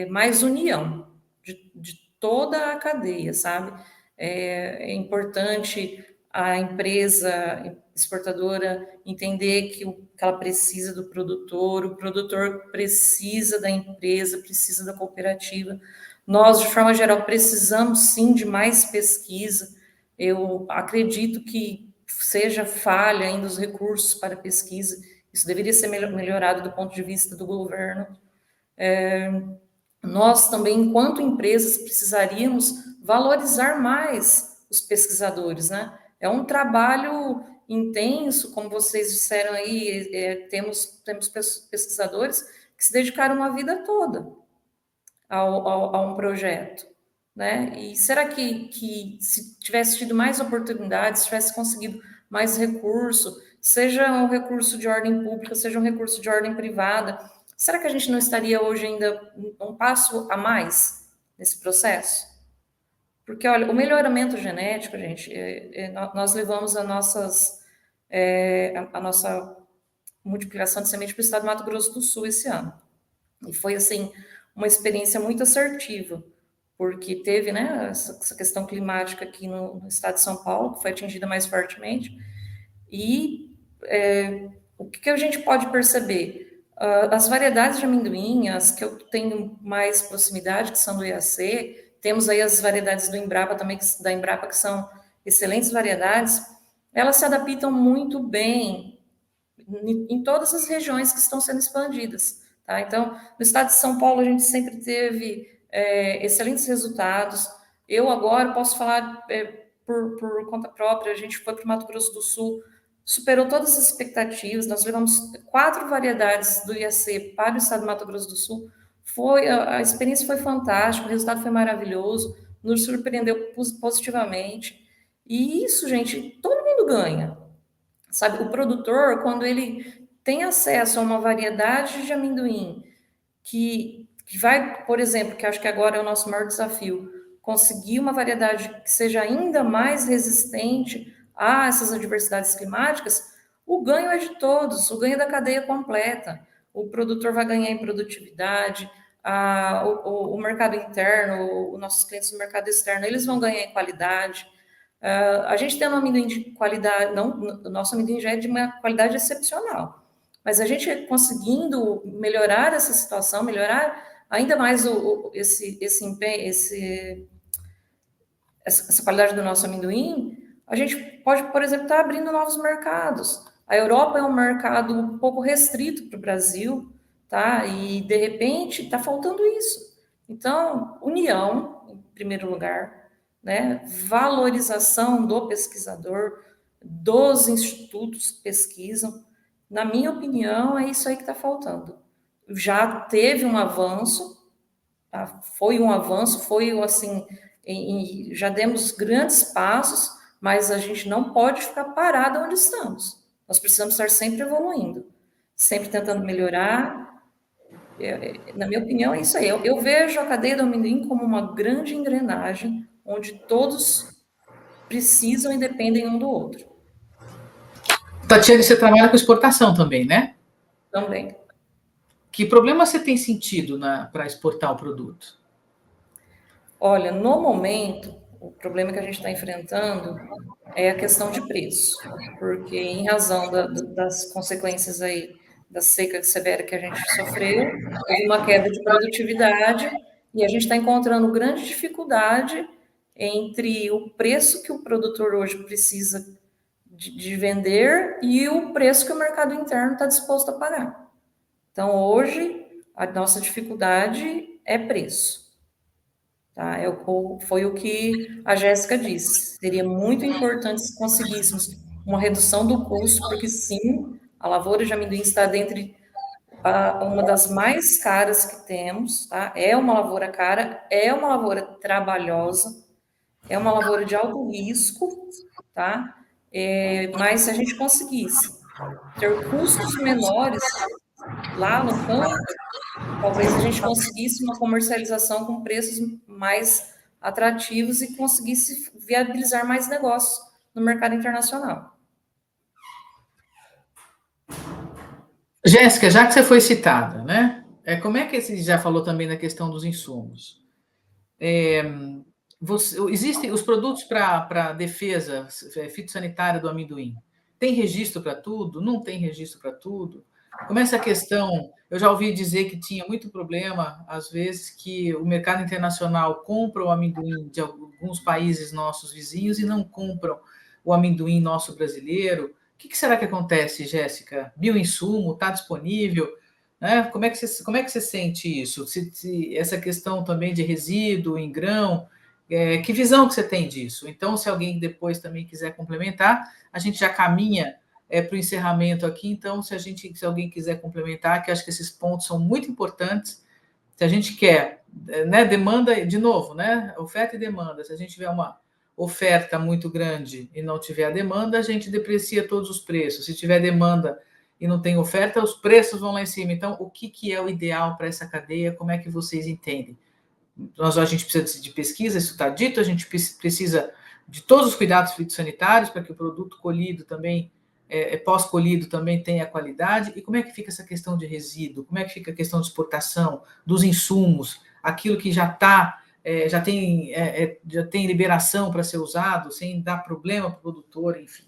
mais união de toda a cadeia, sabe? É importante a empresa exportadora entender que ela precisa do produtor, o produtor precisa da empresa, precisa da cooperativa. Nós, de forma geral, precisamos sim de mais pesquisa. Eu acredito que seja falha ainda os recursos para pesquisa. Isso deveria ser melhorado do ponto de vista do governo. Nós também, enquanto empresas, precisaríamos valorizar mais os pesquisadores, né? É um trabalho intenso, como vocês disseram aí, temos pesquisadores que se dedicaram uma vida toda a um projeto, né? E será que se tivesse tido mais oportunidades, se tivesse conseguido mais recurso, seja um recurso de ordem pública, seja um recurso de ordem privada, será que a gente não estaria hoje ainda um passo a mais nesse processo? Porque, olha, o melhoramento genético, gente, nós levamos a nossa multiplicação de semente para o estado do Mato Grosso do Sul esse ano. E foi, assim, uma experiência muito assertiva, porque teve, né, essa questão climática aqui no estado de São Paulo, que foi atingida mais fortemente. E o que a gente pode perceber? As variedades de amendoim, as que eu tenho mais proximidade, que são do IAC, temos aí as variedades do Embrapa também, da Embrapa, que são excelentes variedades, elas se adaptam muito bem em todas as regiões que estão sendo expandidas. Tá? Então, no estado de São Paulo, a gente sempre teve excelentes resultados. Eu agora posso falar por conta própria, a gente foi para o Mato Grosso do Sul, superou todas as expectativas, nós levamos 4 variedades do IAC para o estado do Mato Grosso do Sul, a experiência foi fantástica, o resultado foi maravilhoso, nos surpreendeu positivamente, e isso, gente, todo mundo ganha, sabe? O produtor, quando ele tem acesso a uma variedade de amendoim, que vai, por exemplo, que acho que agora é o nosso maior desafio, conseguir uma variedade que seja ainda mais resistente a essas adversidades climáticas, o ganho é de todos, o ganho é da cadeia completa. O produtor vai ganhar em produtividade, o mercado interno, os nossos clientes do mercado externo, eles vão ganhar em qualidade. A gente tem um amendoim de qualidade, o nosso amendoim já é de uma qualidade excepcional, mas a gente conseguindo melhorar essa situação, melhorar ainda mais essa qualidade do nosso amendoim, a gente pode, por exemplo, estar abrindo novos mercados. A Europa é um mercado um pouco restrito para o Brasil, tá? E, de repente, está faltando isso. Então, união, em primeiro lugar, né? Valorização do pesquisador, dos institutos que pesquisam. Na minha opinião, é isso aí que está faltando. Já teve um avanço, tá? Foi um avanço, assim, já demos grandes passos, mas a gente não pode ficar parado onde estamos. Nós precisamos estar sempre evoluindo, sempre tentando melhorar. Na minha opinião, é isso aí. Eu vejo a cadeia do amendoim como uma grande engrenagem, onde todos precisam e dependem um do outro. Tatiane, você trabalha com exportação também, né? Também. Que problema você tem sentido para exportar o produto? Olha, no momento, o problema que a gente está enfrentando é a questão de preço, porque em razão das consequências aí da seca severa que a gente sofreu, houve uma queda de produtividade e a gente está encontrando grande dificuldade entre o preço que o produtor hoje precisa de vender e o preço que o mercado interno está disposto a pagar. Então, hoje, a nossa dificuldade é preço. Tá? Foi o que a Jéssica disse. Seria muito importante se conseguíssemos uma redução do custo, porque sim, a lavoura de amendoim está dentre uma das mais caras que temos. Tá? É uma lavoura cara, é uma lavoura trabalhosa, é uma lavoura de alto risco, tá? Mas se a gente conseguisse ter custos menores lá no campo, talvez a gente conseguisse uma comercialização com preços mais atrativos e conseguisse viabilizar mais negócios no mercado internacional. Jéssica, já que você foi citada, né? Como é que você já falou também na questão dos insumos? Existem os produtos para defesa fitossanitária do amendoim. Tem registro para tudo? Não tem registro para tudo? Como é essa questão? Eu já ouvi dizer que tinha muito problema, às vezes, que o mercado internacional compra o amendoim de alguns países nossos vizinhos e não compram o amendoim nosso brasileiro. O que será que acontece, Jéssica? Bioinsumo está disponível? Né? Como é que você sente isso? Essa questão também de resíduo em grão, que visão que você tem disso? Então, se alguém depois também quiser complementar, a gente já caminha para o encerramento aqui. Então, se alguém quiser complementar, que acho que esses pontos são muito importantes. Se a gente quer, né, demanda, de novo, né, oferta e demanda. Se a gente tiver uma oferta muito grande e não tiver a demanda, a gente deprecia todos os preços. Se tiver demanda e não tem oferta, os preços vão lá em cima. Então, o que é o ideal para essa cadeia? Como é que vocês entendem? A gente precisa de pesquisa, isso está dito, a gente precisa de todos os cuidados fitossanitários para que o produto colhido também, pós-colhido, também tenha qualidade. E como é que fica essa questão de resíduo? Como é que fica a questão de exportação, dos insumos, aquilo que já tem liberação para ser usado, sem dar problema para o produtor, enfim?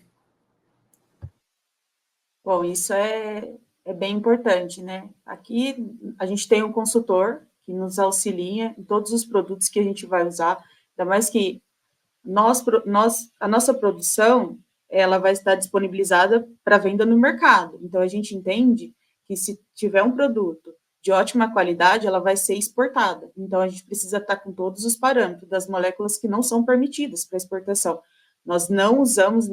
Bom, isso é bem importante, né? Aqui a gente tem um consultor que nos auxilia em todos os produtos que a gente vai usar, ainda mais que a nossa produção, ela vai estar disponibilizada para venda no mercado. Então, a gente entende que se tiver um produto de ótima qualidade, ela vai ser exportada. Então, a gente precisa estar com todos os parâmetros das moléculas que não são permitidas para exportação. Nós não usamos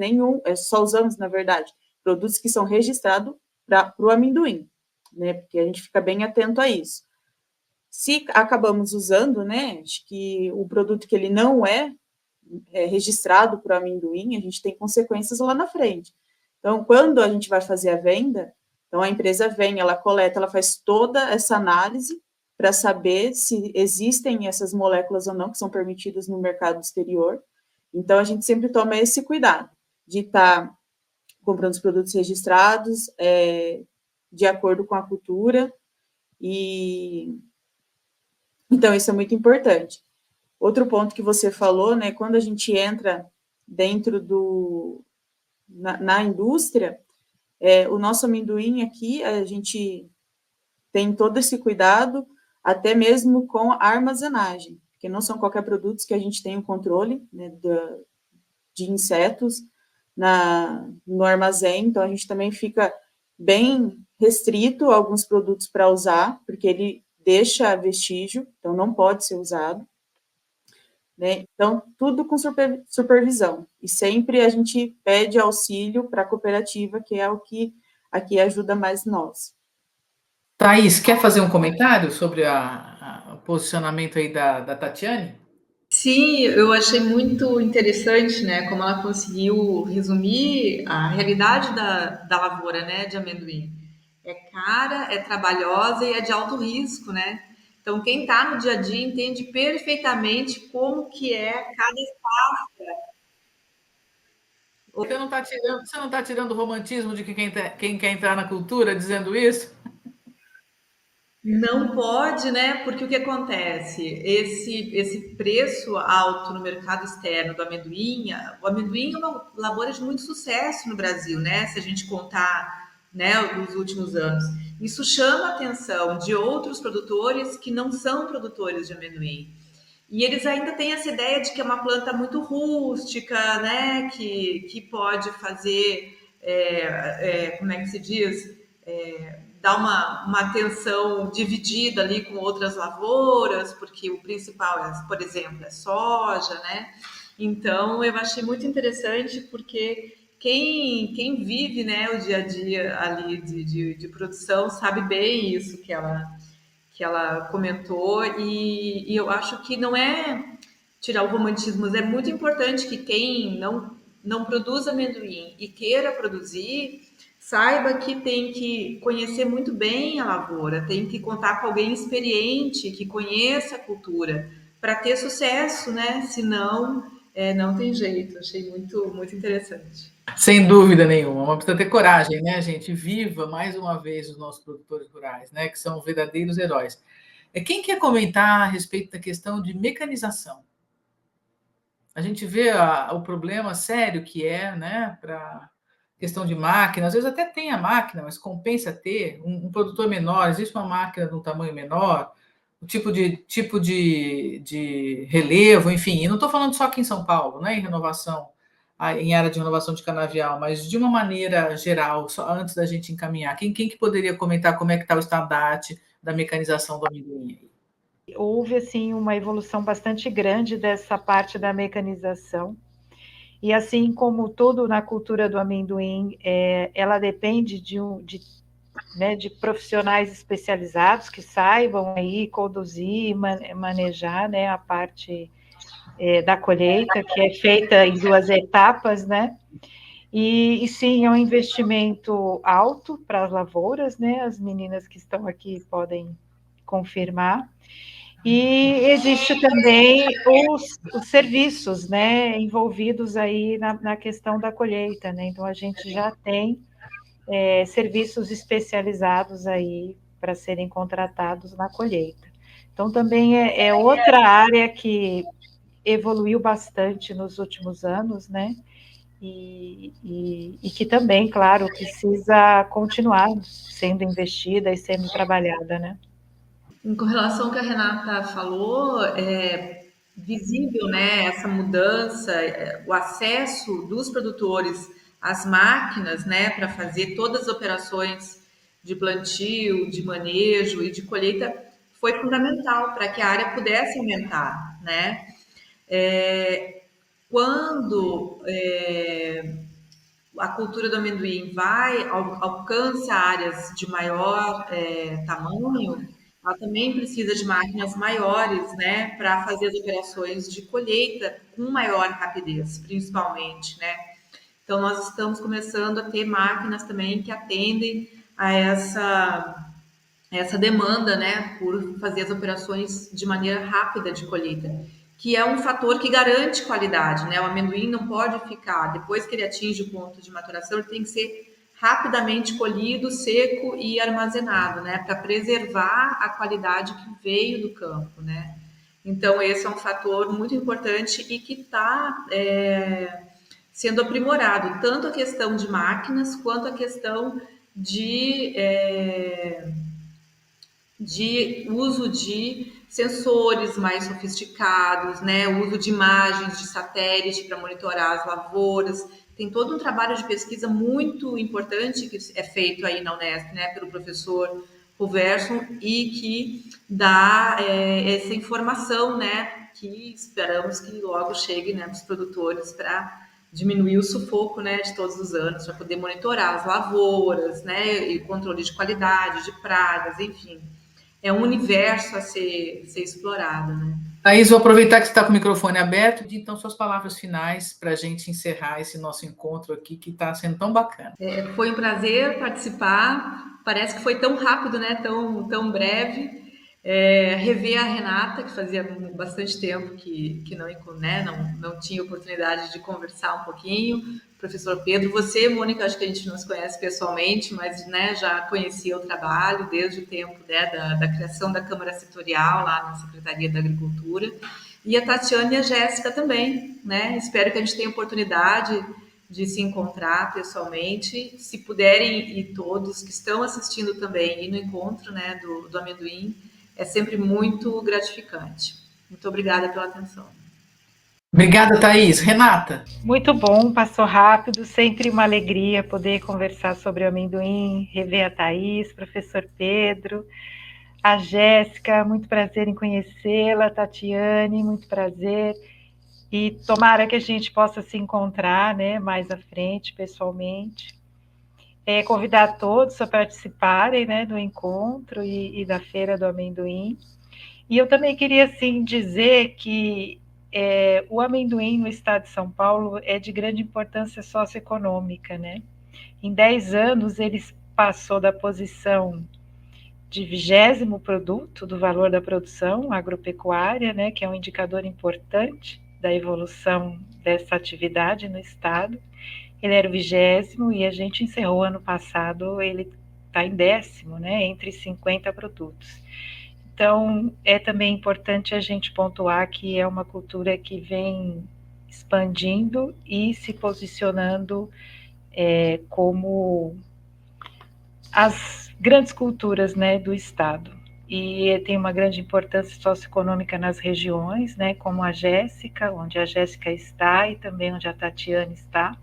só usamos, na verdade, produtos que são registrados para o amendoim, né? Porque a gente fica bem atento a isso. Se acabamos usando, né, acho que o produto que ele não é registrado para o amendoim, a gente tem consequências lá na frente. Então, quando a gente vai fazer a venda, então a empresa vem, ela coleta, ela faz toda essa análise para saber se existem essas moléculas ou não que são permitidas no mercado exterior. Então, a gente sempre toma esse cuidado de estar comprando os produtos registrados de acordo com a cultura, e então isso é muito importante. Outro ponto que você falou, né, quando a gente entra dentro na indústria, o nosso amendoim aqui, a gente tem todo esse cuidado, até mesmo com a armazenagem, porque não são qualquer produto que a gente tem o controle, né, de insetos no armazém, então a gente também fica bem restrito a alguns produtos para usar, porque ele deixa vestígio, então não pode ser usado, né? Então, tudo com supervisão, e sempre a gente pede auxílio para a cooperativa, que é o que aqui ajuda mais nós. Thaís, quer fazer um comentário sobre o posicionamento aí da Tatiane? Sim, eu achei muito interessante, né, como ela conseguiu resumir a realidade da lavoura, né, de amendoim. É cara, é trabalhosa e é de alto risco, né? Então, quem está no dia a dia entende perfeitamente como que é cada espaço. Você não está tirando o romantismo de que quem quer entrar na cultura dizendo isso? Não pode, né? Porque o que acontece? Esse preço alto no mercado externo do amendoim, o amendoim é uma lavoura de muito sucesso no Brasil, né? Se a gente contar, né, nos últimos anos. Isso chama a atenção de outros produtores que não são produtores de amendoim. E eles ainda têm essa ideia de que é uma planta muito rústica, né? Que pode fazer, como é que se diz? Dar uma atenção dividida ali com outras lavouras, porque o principal, por exemplo, é soja, né? Então, eu achei muito interessante, porque quem vive, né, o dia a dia ali de produção sabe bem isso que ela comentou, e eu acho que não é tirar o romantismo, mas é muito importante que quem não produz amendoim e queira produzir, saiba que tem que conhecer muito bem a lavoura, tem que contar com alguém experiente, que conheça a cultura, para ter sucesso, né? Senão, não tem jeito. Achei muito interessante. Sem dúvida nenhuma, mas precisa ter coragem, né, gente? Viva mais uma vez os nossos produtores rurais, né, que são verdadeiros heróis. Quem quer comentar a respeito da questão de mecanização? A gente vê o problema sério que é, né, para questão de máquina. Às vezes até tem a máquina, mas compensa ter um produtor menor. Existe uma máquina de um tamanho menor, o tipo de relevo, enfim. E não estou falando só aqui em São Paulo, né, em área de renovação de canavial, mas de uma maneira geral, só antes da gente encaminhar. Quem que poderia comentar como é que está o estandarte da mecanização do amendoim? Houve, assim, uma evolução bastante grande dessa parte da mecanização. E assim como tudo na cultura do amendoim, ela depende de profissionais especializados que saibam aí conduzir, manejar, né, a parte da colheita, que é feita em 2 etapas, né? E sim, é um investimento alto para as lavouras, né? As meninas que estão aqui podem confirmar. E existe também os serviços, né, envolvidos aí na questão da colheita, né? Então a gente já tem serviços especializados aí para serem contratados na colheita. Então também é outra área que evoluiu bastante nos últimos anos, né? E que também, claro, precisa continuar sendo investida e sendo trabalhada, né? Com relação ao que a Renata falou, é visível, né, essa mudança, o acesso dos produtores às máquinas, né, para fazer todas as operações de plantio, de manejo e de colheita foi fundamental para que a área pudesse aumentar, né? Quando a cultura do amendoim alcança áreas de maior tamanho, ela também precisa de máquinas maiores, né, para fazer as operações de colheita com maior rapidez, principalmente, né? Então, nós estamos começando a ter máquinas também que atendem a essa demanda, né, por fazer as operações de maneira rápida de colheita, que é um fator que garante qualidade, né? O amendoim não pode ficar, depois que ele atinge o ponto de maturação, ele tem que ser rapidamente colhido, seco e armazenado, né, para preservar a qualidade que veio do campo, né? Então, esse é um fator muito importante e que está sendo aprimorado, tanto a questão de máquinas quanto a questão de uso de sensores mais sofisticados, né? O uso de imagens de satélite para monitorar as lavouras. Tem todo um trabalho de pesquisa muito importante que é feito aí na Unesp, né, pelo professor Roverson, e que dá essa informação, né, que esperamos que logo chegue, né, para os produtores para diminuir o sufoco, né, de todos os anos, para poder monitorar as lavouras, né, e controle de qualidade, de pragas, enfim. É um universo a ser explorado, né? Thaís, vou aproveitar que você está com o microfone aberto e então suas palavras finais para a gente encerrar esse nosso encontro aqui, que está sendo tão bacana. Foi um prazer participar, parece que foi tão rápido, né? Tão breve. Rever a Renata, que fazia bastante tempo que não tinha oportunidade de conversar um pouquinho. Professor Pedro, você, Mônica, acho que a gente não se conhece pessoalmente, mas né, já conhecia o trabalho desde o tempo da criação da Câmara Setorial lá na Secretaria da Agricultura. E a Tatiana e a Jéssica também, né? Espero que a gente tenha oportunidade de se encontrar pessoalmente. Se puderem, e todos que estão assistindo também, ir no encontro, né, do amendoim, é sempre muito gratificante. Muito obrigada pela atenção. Obrigada, Thaís. Renata? Muito bom, passou rápido, sempre uma alegria poder conversar sobre o amendoim, rever a Thaís, professor Pedro, a Jéssica, muito prazer em conhecê-la, Tatiane, muito prazer, e tomara que a gente possa se encontrar, né, mais à frente, pessoalmente. Convidar todos a participarem, né, do encontro e da Feira do Amendoim. E eu também queria, assim, dizer que o amendoim no estado de São Paulo é de grande importância socioeconômica, né? Em 10 anos, ele passou da posição de 20º produto do valor da produção agropecuária, né, que é um indicador importante da evolução dessa atividade no estado. Ele era o 20º e a gente encerrou ano passado, ele está em 10º, né, entre 50 produtos. Então, é também importante a gente pontuar que é uma cultura que vem expandindo e se posicionando como as grandes culturas, né, do estado. E tem uma grande importância socioeconômica nas regiões, né, como a Jéssica, onde a Jéssica está e também onde a Tatiana está.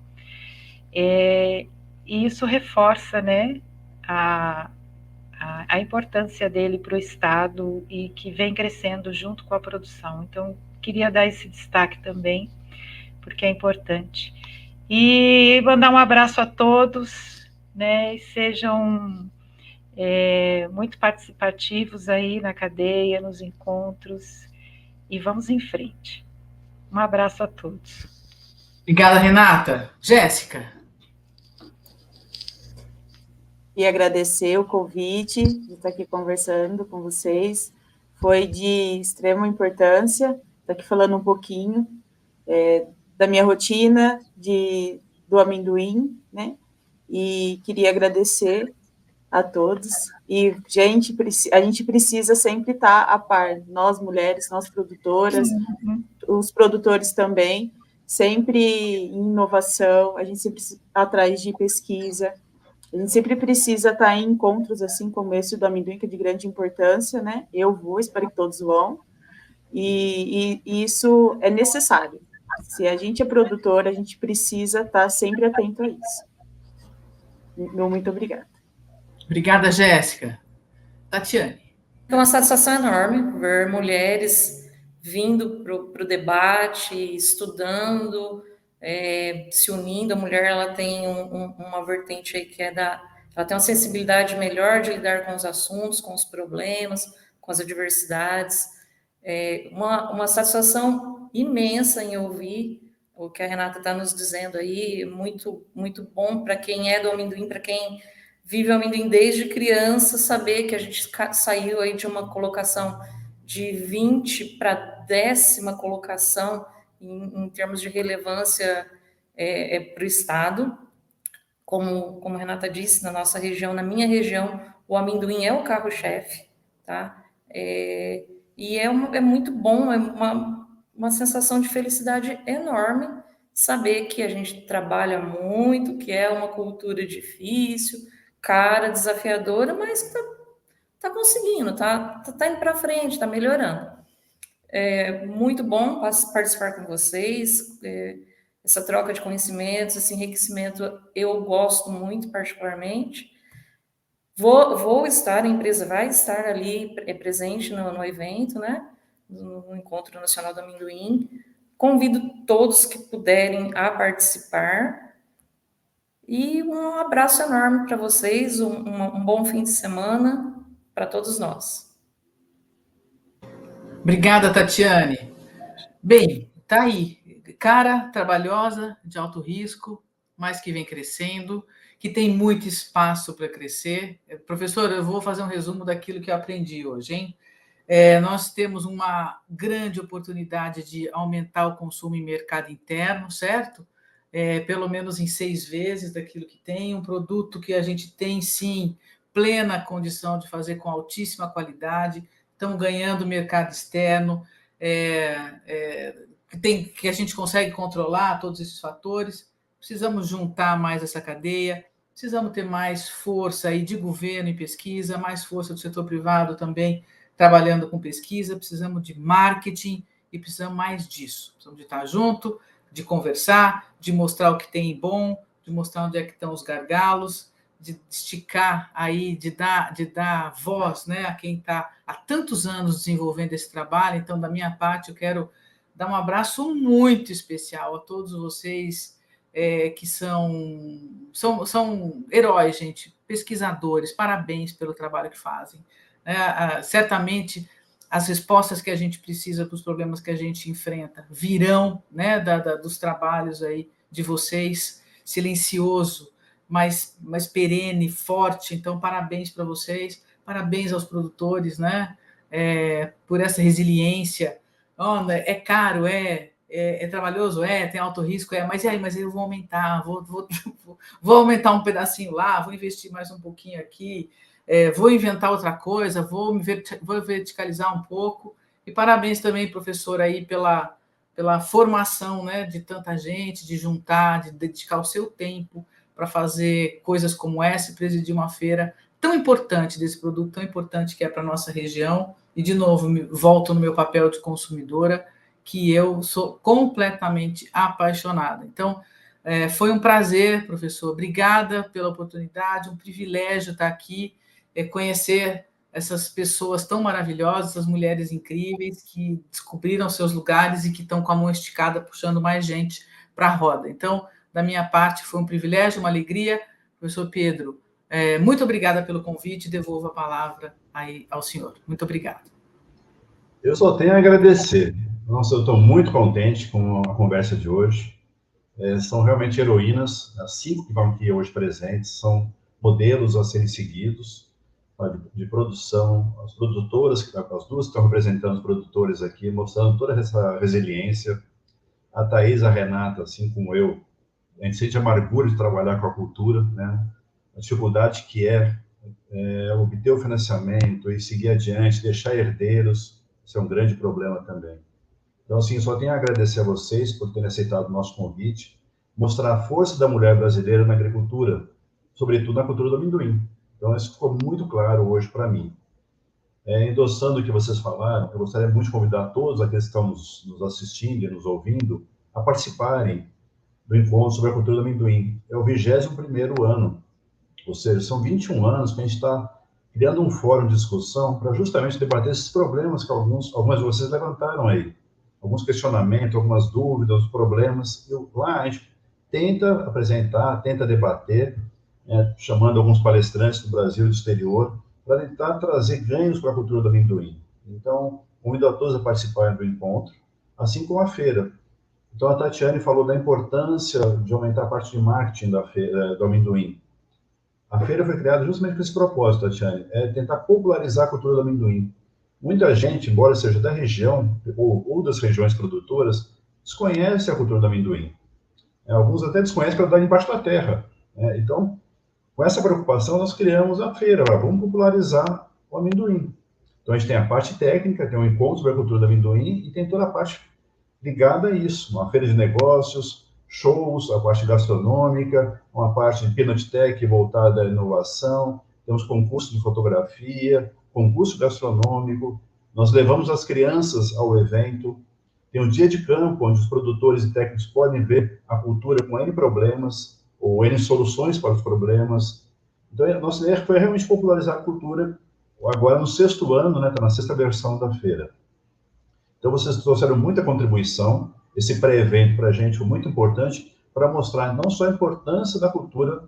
E isso reforça, né, a importância dele para o estado e que vem crescendo junto com a produção. Então, queria dar esse destaque também, porque é importante. E mandar um abraço a todos, né, e sejam muito participativos aí na cadeia, nos encontros, e vamos em frente. Um abraço a todos. Obrigada, Renata. Jéssica? E agradecer o convite de estar aqui conversando com vocês. Foi de extrema importância estar aqui falando um pouquinho da minha rotina do amendoim, né? E queria agradecer a todos. E, gente, a gente precisa sempre estar a par, nós mulheres, nós produtoras, os produtores também, sempre em inovação, a gente sempre atrás de pesquisa. A gente sempre precisa estar em encontros assim como esse do amendoim, que é de grande importância, né? Eu vou, espero que todos vão. E isso é necessário. Se a gente é produtora, a gente precisa estar sempre atento a isso. Meu muito obrigada. Obrigada, Jéssica. Tatiane? É uma satisfação enorme ver mulheres vindo para o debate, estudando, se unindo. A mulher ela tem uma vertente aí que ela tem uma sensibilidade melhor de lidar com os assuntos, com os problemas, com as adversidades. Uma satisfação imensa em ouvir o que a Renata está nos dizendo aí, muito, muito bom para quem é do amendoim, para quem vive o amendoim desde criança, saber que a gente saiu aí de uma colocação de 20 para 10ª colocação em termos de relevância para o Estado. Como a Renata disse, na nossa região, na minha região, o amendoim é o carro-chefe, tá? E é muito bom, é uma sensação de felicidade enorme saber que a gente trabalha muito, que é uma cultura difícil, cara, desafiadora, mas tá conseguindo, tá indo para frente, está melhorando. Muito bom participar com vocês, essa troca de conhecimentos, esse enriquecimento, eu gosto muito particularmente. Vou estar, a empresa vai estar ali presente no evento, né? No Encontro Nacional do Amendoim. Convido todos que puderem a participar. E um abraço enorme para vocês, um bom fim de semana para todos nós. Obrigada, Tatiane. Bem, tá aí. Cara trabalhosa, de alto risco, mas que vem crescendo, que tem muito espaço para crescer. Professor, eu vou fazer um resumo daquilo que eu aprendi hoje, hein? Nós temos uma grande oportunidade de aumentar o consumo em mercado interno, certo? Pelo menos em 6 vezes daquilo que tem, um produto que a gente tem, sim, plena condição de fazer com altíssima qualidade, estamos ganhando mercado externo, que a gente consegue controlar todos esses fatores, precisamos juntar mais essa cadeia, precisamos ter mais força aí de governo em pesquisa, mais força do setor privado também, trabalhando com pesquisa, precisamos de marketing e precisamos mais disso. Precisamos de estar junto, de conversar, de mostrar o que tem bom, de mostrar onde é que estão os gargalos, de esticar aí, de dar voz, né, a quem está há tantos anos desenvolvendo esse trabalho. Então, da minha parte, eu quero dar um abraço muito especial a todos vocês que são heróis, gente, pesquisadores, parabéns pelo trabalho que fazem. Certamente, as respostas que a gente precisa para os problemas que a gente enfrenta virão, né, dos trabalhos aí de vocês, silencioso, mas perene, forte. Então, parabéns para vocês, parabéns aos produtores, né, por essa resiliência. É caro, é trabalhoso, tem alto risco, mas e aí? Mas eu vou aumentar, vou aumentar um pedacinho lá, vou investir mais um pouquinho aqui, vou inventar outra coisa, vou verticalizar um pouco. E parabéns também, professor, aí pela formação, né, de tanta gente, de juntar, de dedicar o seu tempo para fazer coisas como essa, presidir uma feira tão importante, desse produto tão importante que é para a nossa região. E, de novo, volto no meu papel de consumidora, que eu sou completamente apaixonada. Então, foi um prazer, professor. Obrigada pela oportunidade, um privilégio estar aqui, conhecer essas pessoas tão maravilhosas, essas mulheres incríveis que descobriram seus lugares e que estão com a mão esticada, puxando mais gente para a roda. Então, da minha parte, foi um privilégio, uma alegria. Professor Pedro, muito obrigada pelo convite, devolvo a palavra aí ao senhor. Muito obrigado. Eu só tenho a agradecer. Nossa, eu estou muito contente com a conversa de hoje. São realmente heroínas, as 5 que estão aqui hoje presentes, são modelos a serem seguidos, de produção, as produtoras, as 2 que estão representando os produtores aqui, mostrando toda essa resiliência. A Thaís, a Renata, assim como eu, a gente sente a amargura de trabalhar com a cultura, né? A dificuldade que obter o financiamento e seguir adiante, deixar herdeiros, isso é um grande problema também. Então, assim, só tenho a agradecer a vocês por terem aceitado o nosso convite, mostrar a força da mulher brasileira na agricultura, sobretudo na cultura do amendoim. Então, isso ficou muito claro hoje para mim. Endossando o que vocês falaram, eu gostaria muito de convidar todos aqueles que estão nos assistindo e nos ouvindo a participarem do encontro sobre a cultura do amendoim. É o 21º ano, ou seja, são 21 anos que a gente está criando um fórum de discussão para justamente debater esses problemas que algumas de vocês levantaram aí. Alguns questionamentos, algumas dúvidas, problemas. Lá a gente tenta apresentar, tenta debater, chamando alguns palestrantes do Brasil e do exterior, para tentar trazer ganhos para a cultura do amendoim. Então, convido a todos a participarem do encontro, assim como a feira. Então, a Tatiane falou da importância de aumentar a parte de marketing do amendoim. A feira foi criada justamente com esse propósito, Tatiane, tentar popularizar a cultura do amendoim. Muita gente, embora seja da região ou das regiões produtoras, desconhece a cultura do amendoim. Alguns até desconhecem para dar embaixo da terra. Então, com essa preocupação, nós criamos a feira. Vamos popularizar o amendoim. Então, a gente tem a parte técnica, tem um encontro sobre a cultura do amendoim e tem toda a parte ligada a isso. Uma feira de negócios, shows, a parte gastronômica, uma parte de Peanut Tech voltada à inovação, temos concurso de fotografia, concurso gastronômico, nós levamos as crianças ao evento, tem um dia de campo, onde os produtores e técnicos podem ver a cultura com N problemas, ou N soluções para os problemas. Então, a nossa ideia foi realmente popularizar a cultura, agora no 6º ano, está na 6ª versão da feira. Então, vocês trouxeram muita contribuição, esse pré-evento para a gente foi muito importante, para mostrar não só a importância da cultura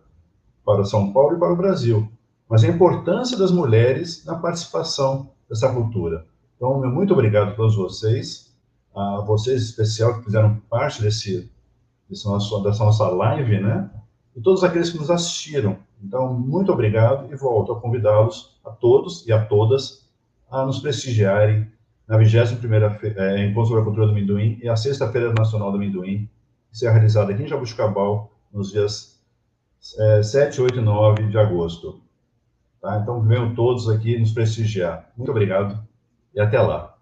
para São Paulo e para o Brasil, mas a importância das mulheres na participação dessa cultura. Então, muito obrigado a todos vocês, a vocês em especial que fizeram parte dessa nossa live, né? E todos aqueles que nos assistiram. Então, muito obrigado e volto a convidá-los a todos e a todas a nos prestigiarem na 21ª Encontro sobre a Cultura do Amendoim e a Sexta-feira Nacional do Amendoim, que será realizada aqui em Jabuticabal, nos dias 7, 8 e 9 de agosto. Tá? Então, venham todos aqui nos prestigiar. Muito obrigado e até lá.